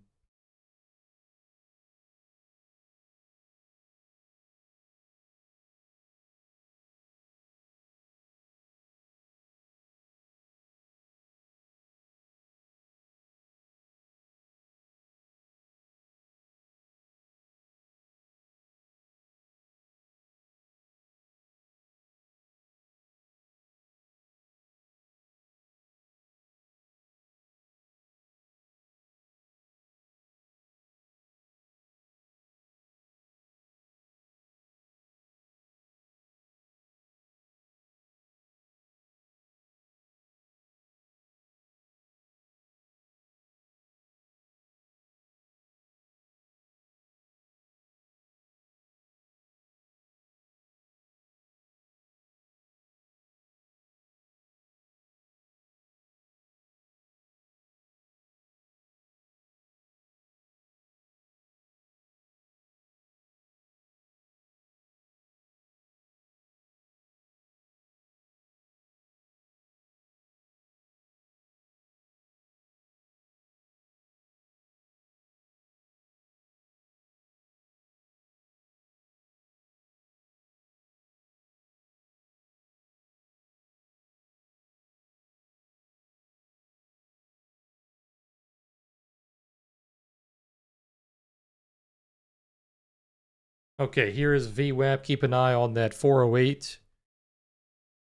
Okay, here is VWAP. Keep an eye on that 408.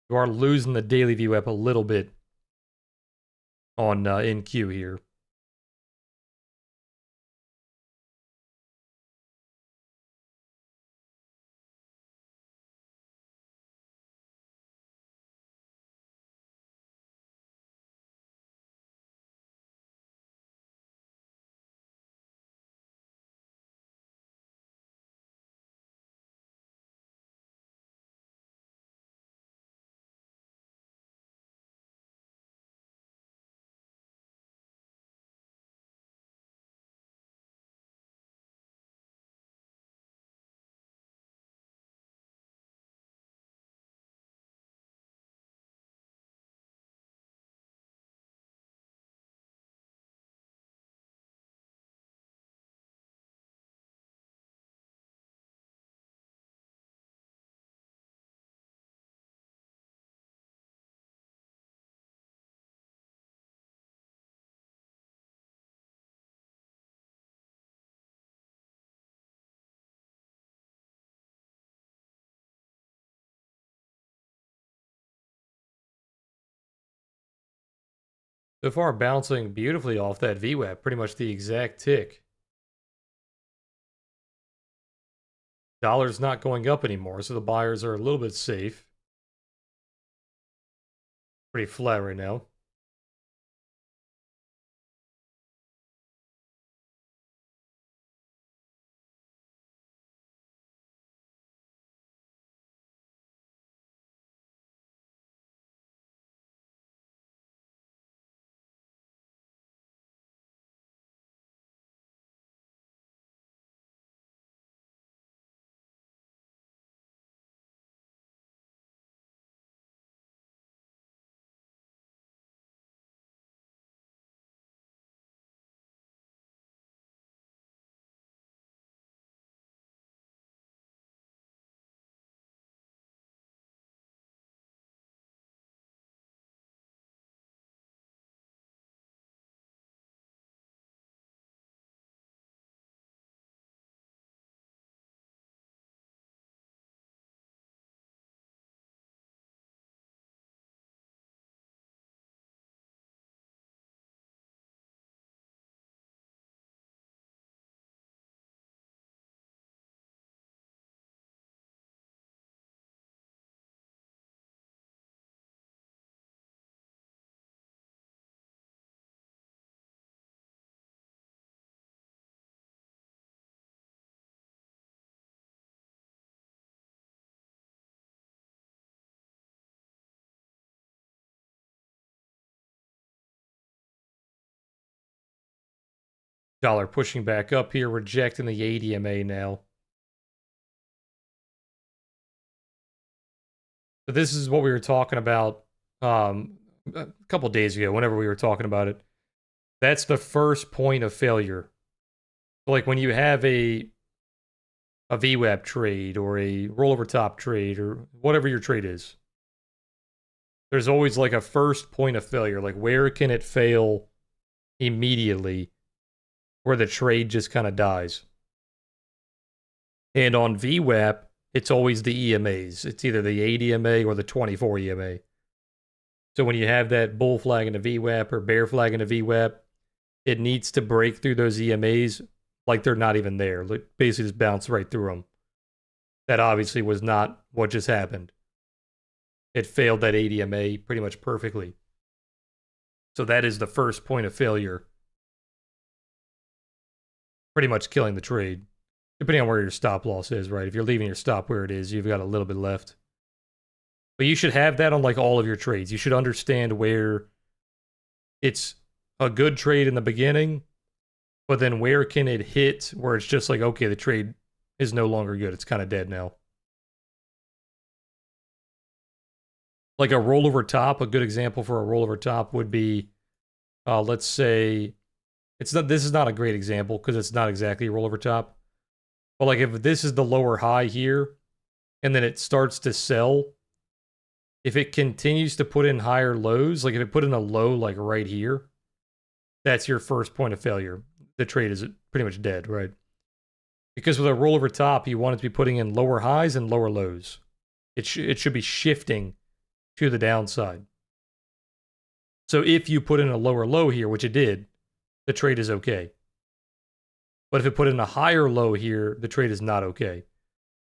You are losing the daily VWAP a little bit on NQ here. So far, bouncing beautifully off that VWAP, pretty much the exact tick. Dollar's not going up anymore, so the buyers are a little bit safe. Pretty flat right now. Dollar pushing back up here, rejecting the ADMA now. So this is what we were talking about a couple days ago, whenever we were talking about it. That's the first point of failure. Like when you have a VWAP trade or a rollover top trade or whatever your trade is, there's always like a first point of failure. Like where can it fail immediately where the trade just kind of dies? And on VWAP, it's always the EMAs. It's either the 80 EMA or the 24 EMA. So when you have that bull flag in a VWAP or bear flag in a VWAP, it needs to break through those EMAs like they're not even there. Like basically just bounce right through them. That obviously was not what just happened. It failed that 80 EMA pretty much perfectly. So that is the first point of failure. Pretty much killing the trade. Depending on where your stop loss is, right? If you're leaving your stop where it is, you've got a little bit left. But you should have that on like all of your trades. You should understand where it's a good trade in the beginning, but then where can it hit where it's just like, okay, the trade is no longer good. It's kind of dead now. Like a rollover top, a good example for a rollover top would be, let's say, this is not a great example because it's not exactly a rollover top. But like if this is the lower high here, and then it starts to sell, if it continues to put in higher lows, like if it put in a low like right here, that's your first point of failure. The trade is pretty much dead, right? Because with a rollover top, you want it to be putting in lower highs and lower lows. It should be shifting to the downside. So if you put in a lower low here, which it did, the trade is okay. But if it put in a higher low here, the trade is not okay.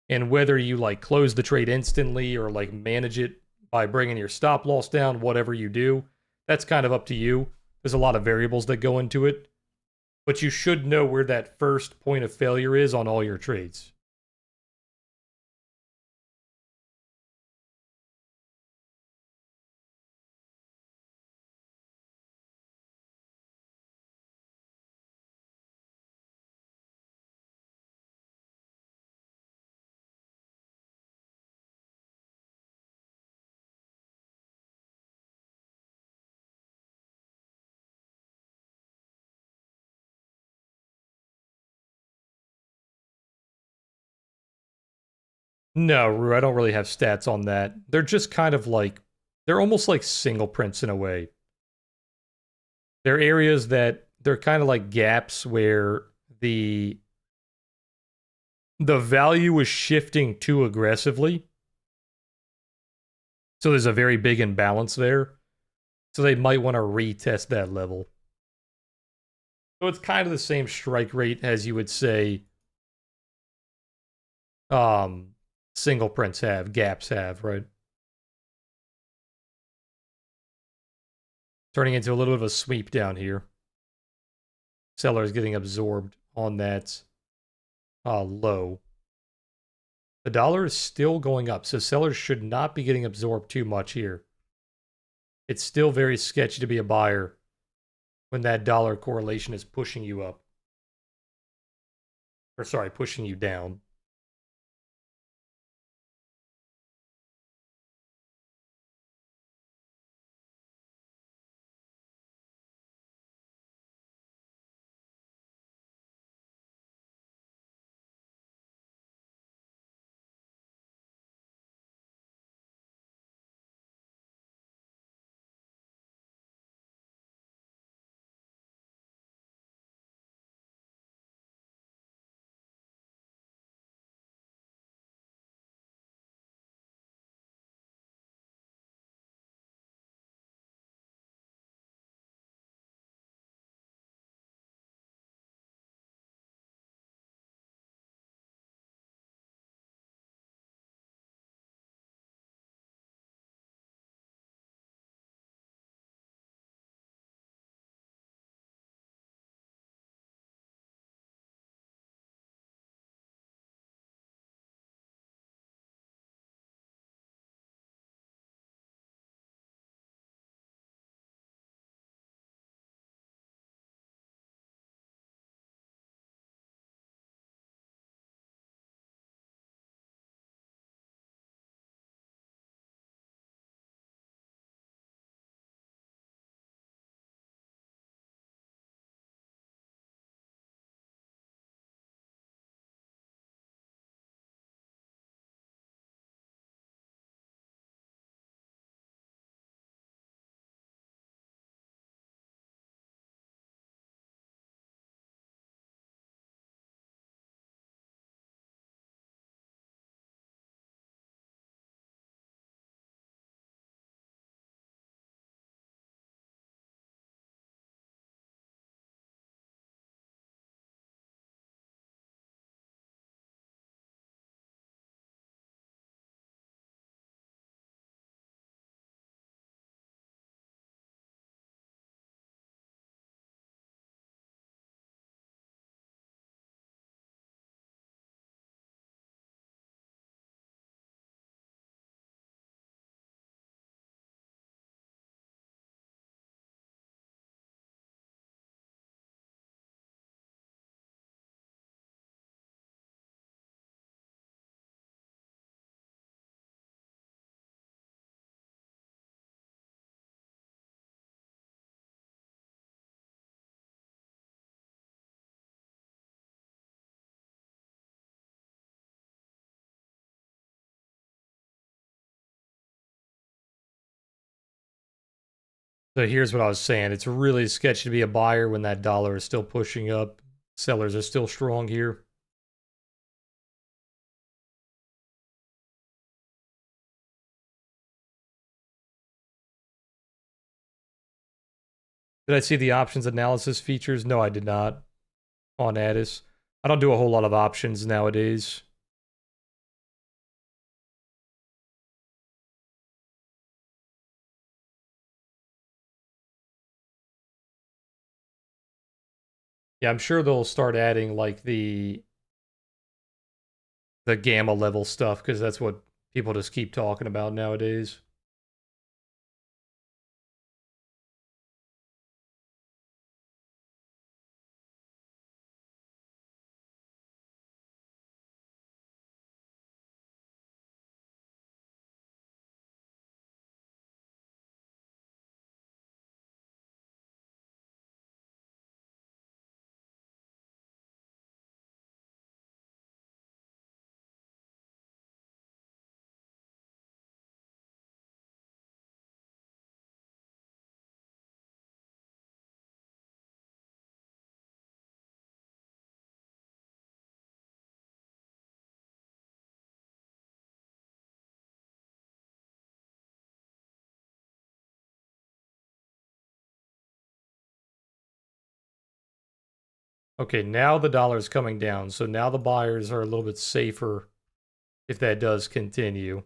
And whether you like close the trade instantly or like manage it by bringing your stop loss down, whatever you do, that's kind of up to you. There's a lot of variables that go into it. But you should know where that first point of failure is on all your trades. No, Rue, I don't really have stats on that. They're just kind of like, they're almost like single prints in a way. They're areas that they're kind of like gaps where the value is shifting too aggressively. So there's a very big imbalance there. So they might want to retest that level. So it's kind of the same strike rate as you would say single prints have, gaps have, right? Turning into a little bit of a sweep down here. Seller is getting absorbed on that low. The dollar is still going up, so sellers should not be getting absorbed too much here. It's still very sketchy to be a buyer when that dollar correlation is pushing you up. Or sorry, pushing you down. So here's what I was saying. It's really sketchy to be a buyer when that dollar is still pushing up. Sellers are still strong here. Did I see the options analysis features? No, I did not on Addis. I don't do a whole lot of options nowadays. Yeah, I'm sure they'll start adding like the gamma level stuff because that's what people just keep talking about nowadays. Okay, now the dollar's coming down, so now the buyers are a little bit safer if that does continue.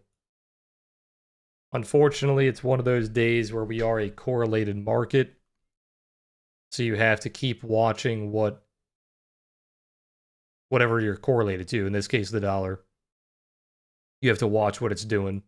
Unfortunately, it's one of those days where we are a correlated market, so you have to keep watching whatever you're correlated to, in this case the dollar. You have to watch what it's doing.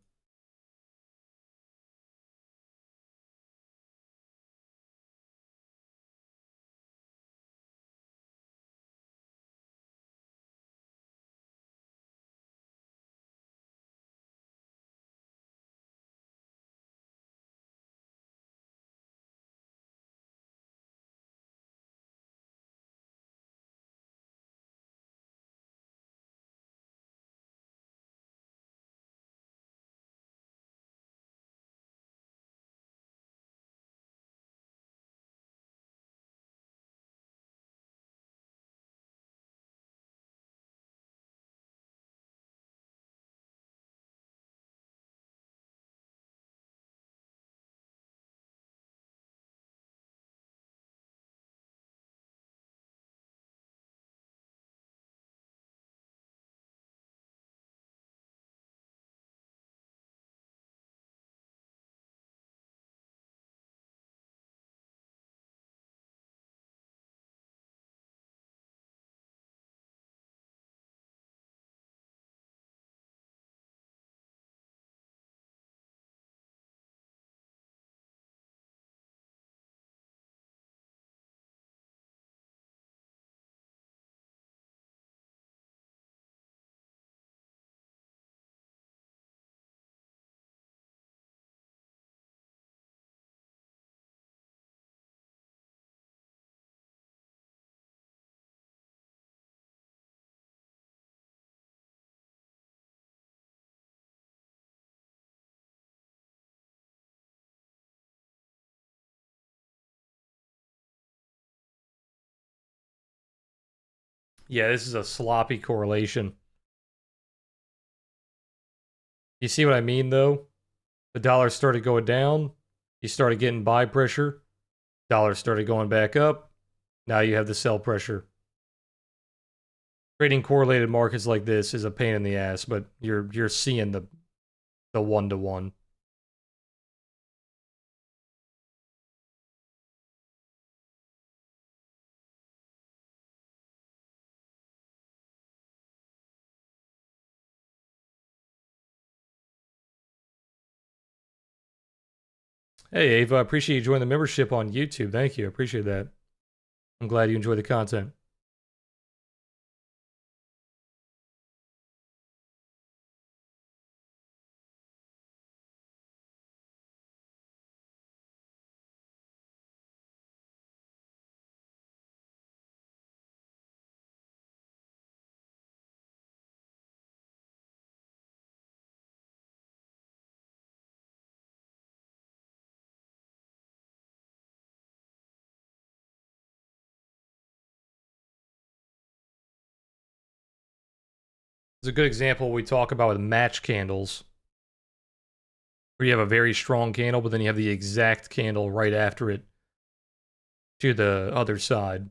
Yeah, this is a sloppy correlation. You see what I mean, though? The dollar started going down. You started getting buy pressure. Dollar started going back up. Now you have the sell pressure. Trading correlated markets like this is a pain in the ass, but you're seeing the 1-to-1. Hey, Ava, I appreciate you joining the membership on YouTube. Thank you. I appreciate that. I'm glad you enjoy the content. It's a good example we talk about with match candles, where you have a very strong candle, but then you have the exact candle right after it to the other side.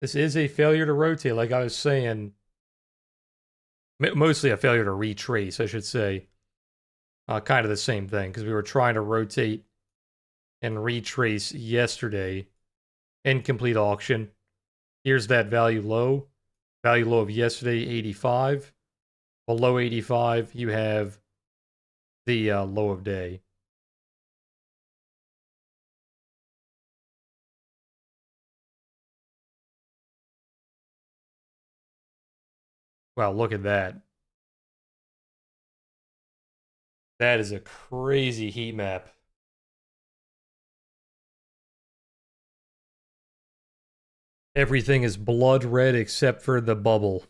This is a failure to rotate, like I was saying. Mostly a failure to retrace, I should say. Kind of the same thing, because we were trying to rotate and retrace yesterday. Incomplete auction. Here's that value low. Value low of yesterday, 85. Below 85, you have the low of day. Wow, look at that. That is a crazy heat map. Everything is blood red except for the bubble.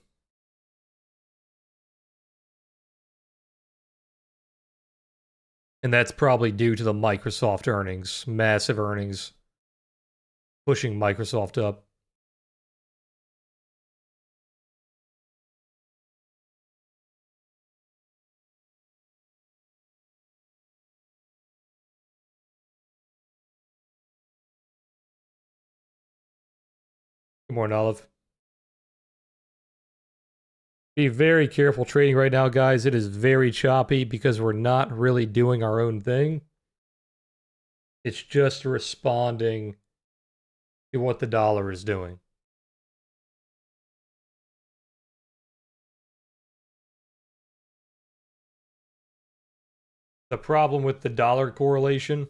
And that's probably due to the Microsoft earnings. Massive earnings. Pushing Microsoft up. Good morning, Olive. Be very careful trading right now, guys. It is very choppy because we're not really doing our own thing. It's just responding to what the dollar is doing. The problem with the dollar correlation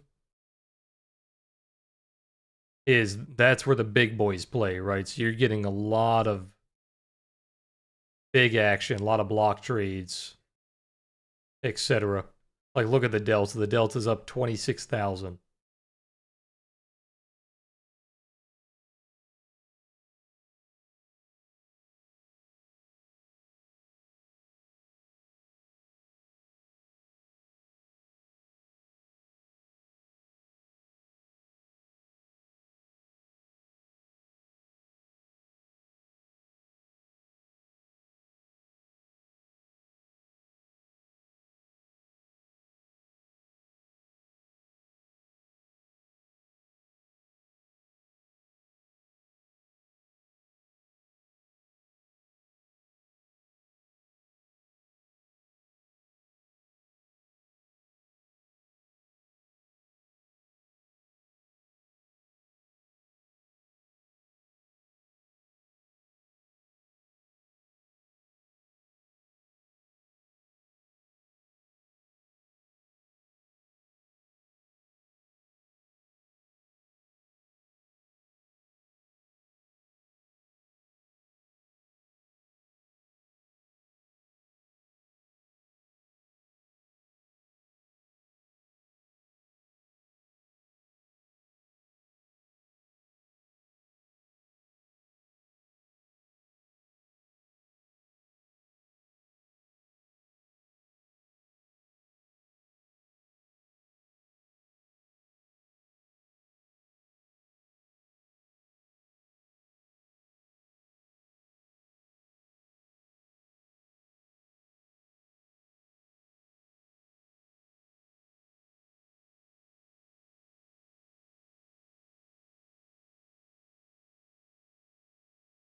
is that's where the big boys play, right? So you're getting a lot of big action, a lot of block trades, etc. Like, look at the delta. The delta's up 26,000.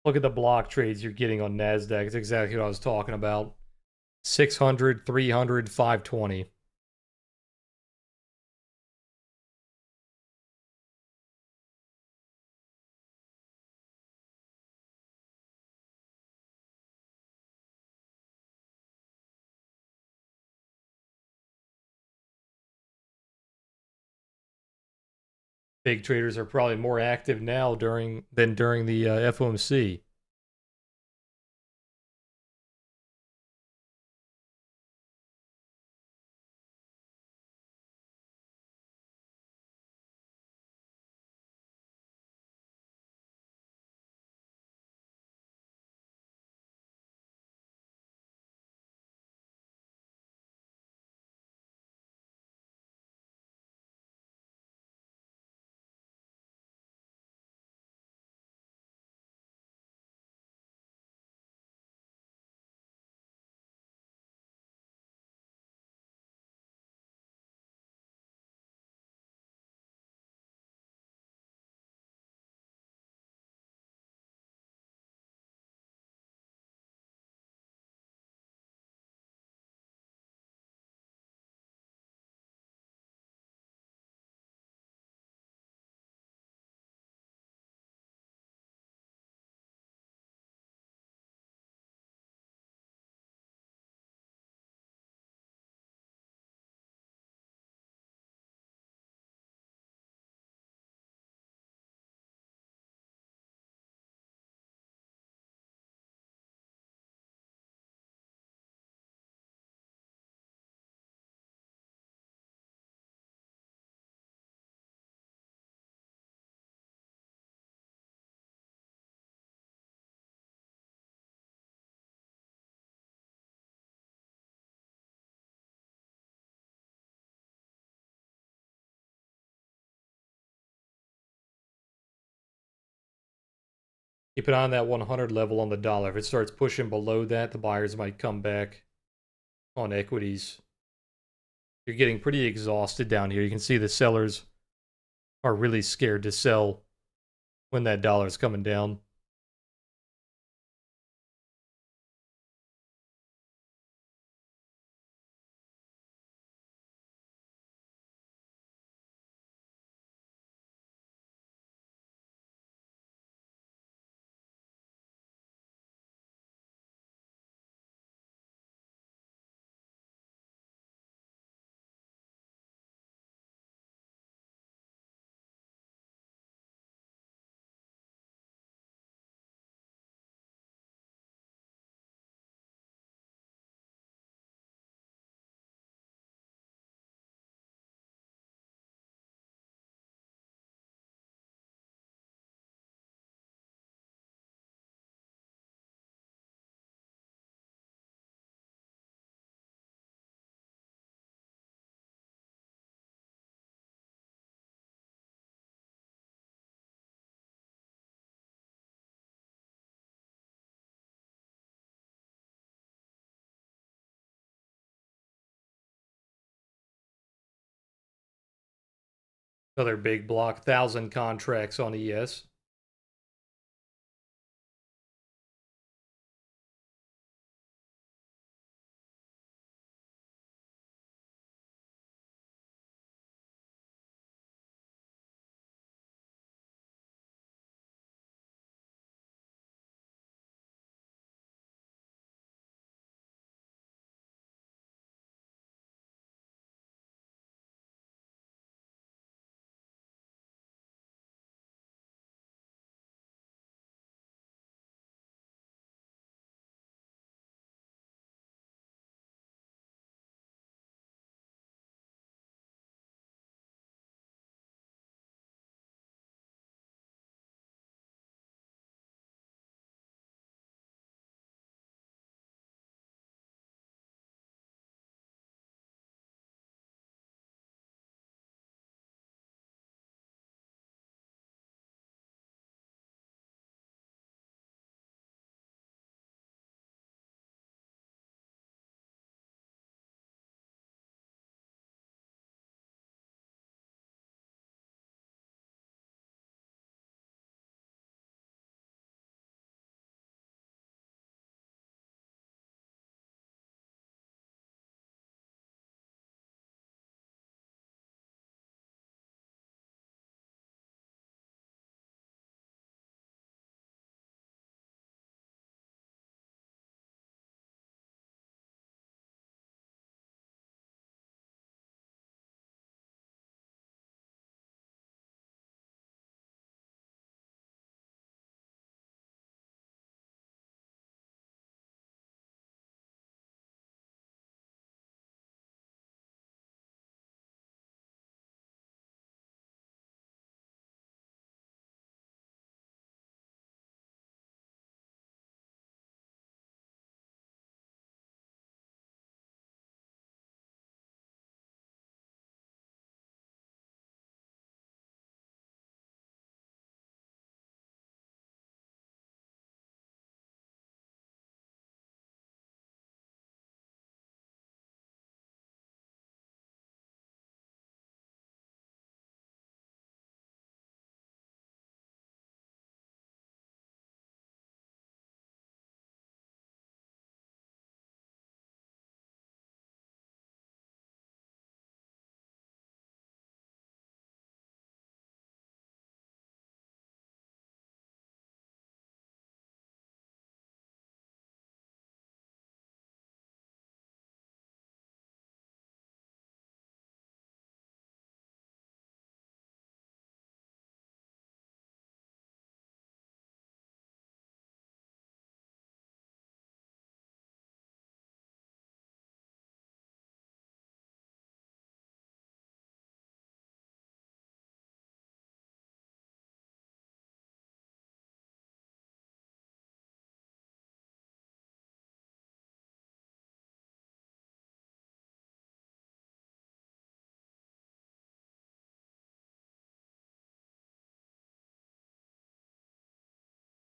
Look at the block trades you're getting on NASDAQ. It's exactly what I was talking about. 600, 300, 520. Big traders are probably more active now than during the FOMC. Keep an eye on that 100 level on the dollar. If it starts pushing below that, the buyers might come back on equities. You're getting pretty exhausted down here. You can see the sellers are really scared to sell when that dollar's coming down. Another big block, 1,000 contracts on ES.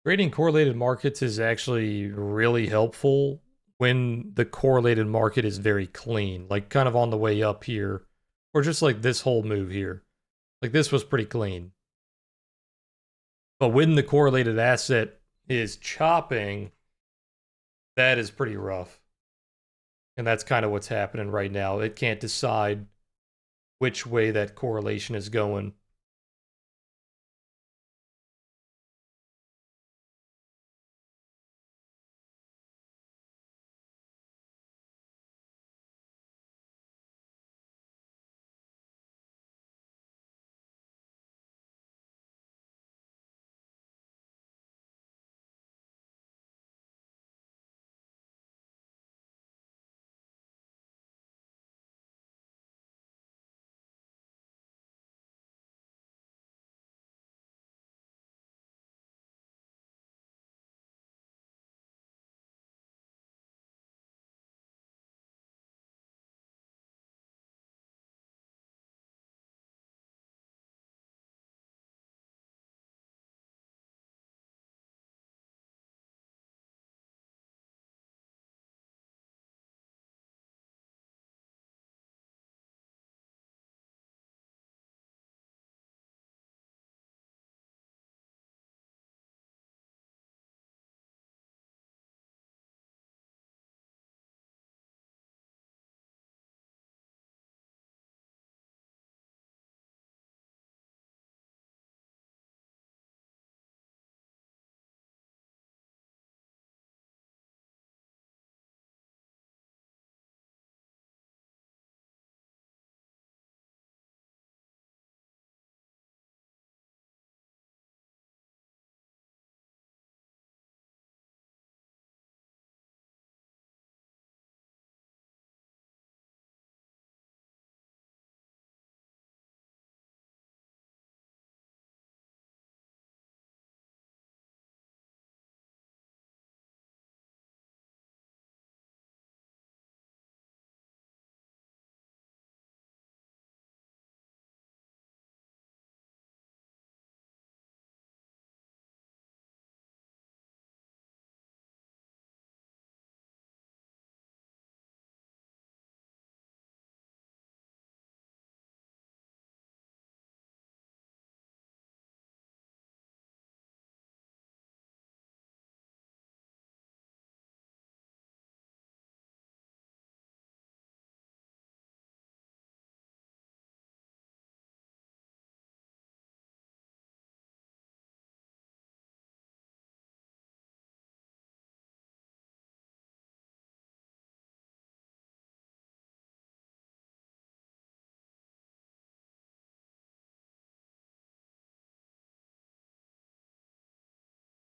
Trading correlated markets is actually really helpful when the correlated market is very clean, like kind of on the way up here, or just like this whole move here. Like this was pretty clean. But when the correlated asset is chopping, that is pretty rough. And that's kind of what's happening right now. It can't decide which way that correlation is going.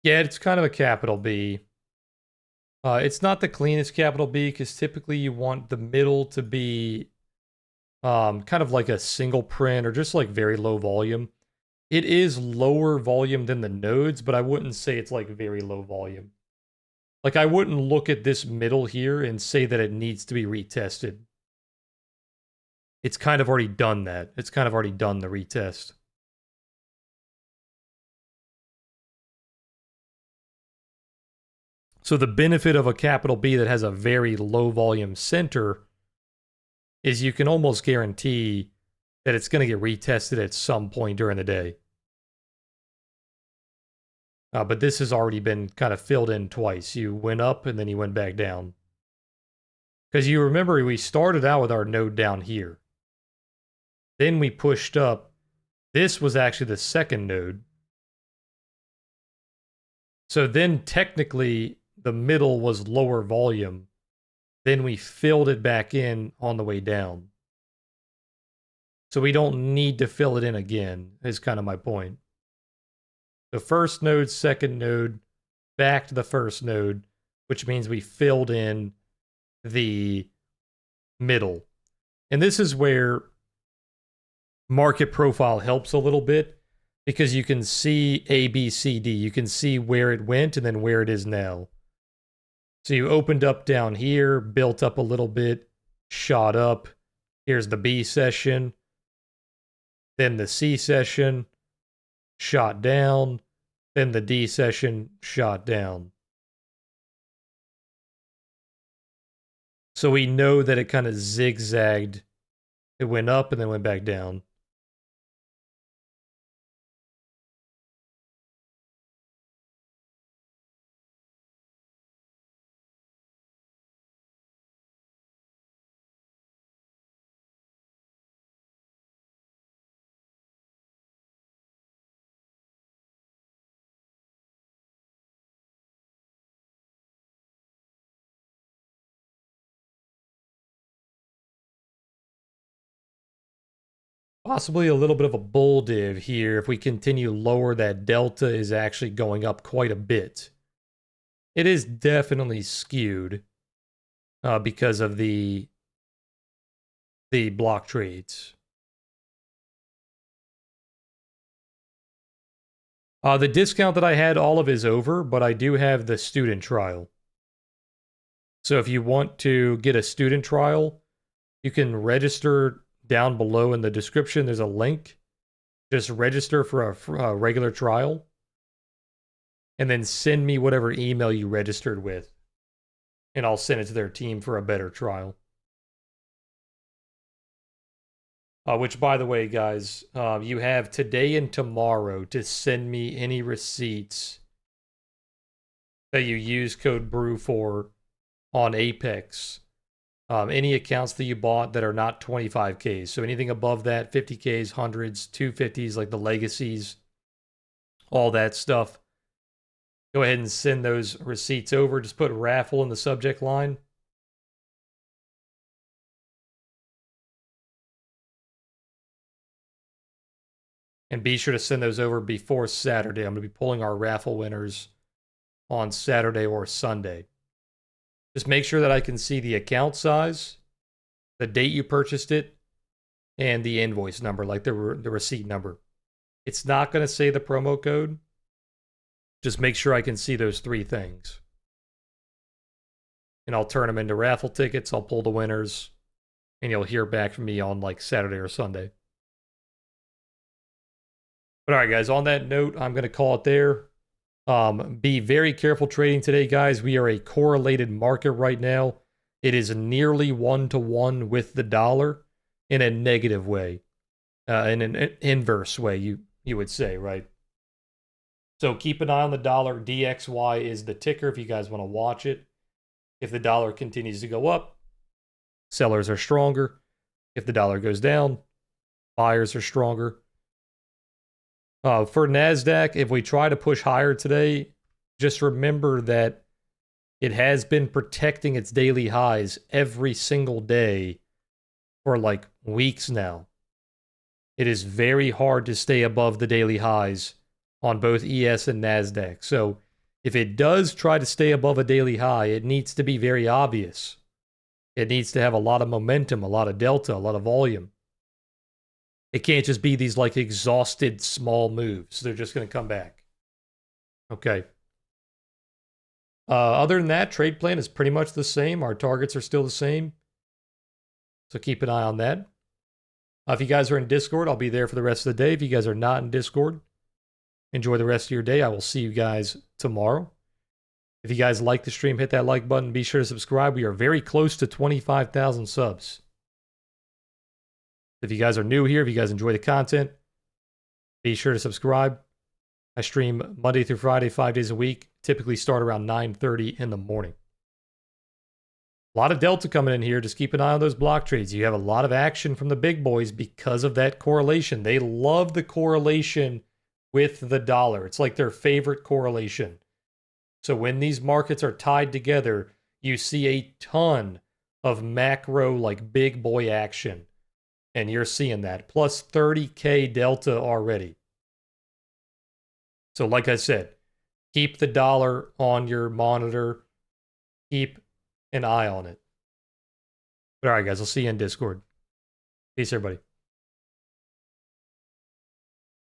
Yeah, it's kind of a capital B. It's not the cleanest capital B because typically you want the middle to be kind of like a single print or just like very low volume. It is lower volume than the nodes, but I wouldn't say it's like very low volume. Like I wouldn't look at this middle here and say that it needs to be retested. It's kind of already done that. It's kind of already done the retest. So the benefit of a capital B that has a very low volume center is you can almost guarantee that it's going to get retested at some point during the day. But this has already been kind of filled in twice. You went up and then you went back down. Because you remember we started out with our node down here. Then we pushed up. This was actually the second node. So then technically the middle was lower volume. Then we filled it back in on the way down. So we don't need to fill it in again, is kind of my point. The first node, second node, back to the first node, which means we filled in the middle. And this is where market profile helps a little bit because you can see A, B, C, D. You can see where it went and then where it is now. So you opened up down here, built up a little bit, shot up. Here's the B session. Then the C session, shot down, Then the D session shot down. So we know that it kind of zigzagged. It went up and then went back down. Possibly a little bit of a bull div here. If we continue lower, that delta is actually going up quite a bit. It is definitely skewed because of the block trades. The discount that I had, all of is over, but I do have the student trial. So if you want to get a student trial, you can register down below in the description. There's a link. Just register for a regular trial. And then send me whatever email you registered with. And I'll send it to their team for a better trial. Which, by the way, guys, you have today and tomorrow to send me any receipts that you use code BREW for on Apex. Any accounts that you bought that are not 25Ks. So anything above that, 50Ks, 100s, 250s, like the legacies, all that stuff. Go ahead and send those receipts over. Just put raffle in the subject line. And be sure to send those over before Saturday. I'm going to be pulling our raffle winners on Saturday or Sunday. Just make sure that I can see the account size, the date you purchased it, and the invoice number, like the receipt number. It's not going to say the promo code. Just make sure I can see those three things. And I'll turn them into raffle tickets. I'll pull the winners. And you'll hear back from me on like Saturday or Sunday. But all right, guys, on that note, I'm going to call it there. Be very careful trading today, guys. We are a correlated market right now. It is nearly 1-to-1 with the dollar in a negative way, in an inverse way, you would say, right? So keep an eye on the dollar. DXY is the ticker if you guys want to watch it. If the dollar continues to go up, sellers are stronger. If the dollar goes down, buyers are stronger. For NASDAQ, if we try to push higher today, just remember that it has been protecting its daily highs every single day for like weeks now. It is very hard to stay above the daily highs on both ES and NASDAQ. So if it does try to stay above a daily high, it needs to be very obvious. It needs to have a lot of momentum, a lot of delta, a lot of volume. It can't just be these like exhausted small moves. They're just going to come back. Okay. Other than that, trade plan is pretty much the same. Our targets are still the same. So keep an eye on that. If you guys are in Discord, I'll be there for the rest of the day. If you guys are not in Discord, enjoy the rest of your day. I will see you guys tomorrow. If you guys like the stream, hit that like button. Be sure to subscribe. We are very close to 25,000 subs. If you guys are new here, if you guys enjoy the content, be sure to subscribe. I stream Monday through Friday, 5 days a week. Typically start around 9:30 in the morning. A lot of delta coming in here. Just keep an eye on those block trades. You have a lot of action from the big boys because of that correlation. They love the correlation with the dollar. It's like their favorite correlation. So when these markets are tied together, you see a ton of macro, like big boy action. And you're seeing that. Plus 30K delta already. So like I said, keep the dollar on your monitor. Keep an eye on it. But all right, guys, I'll see you in Discord. Peace, everybody.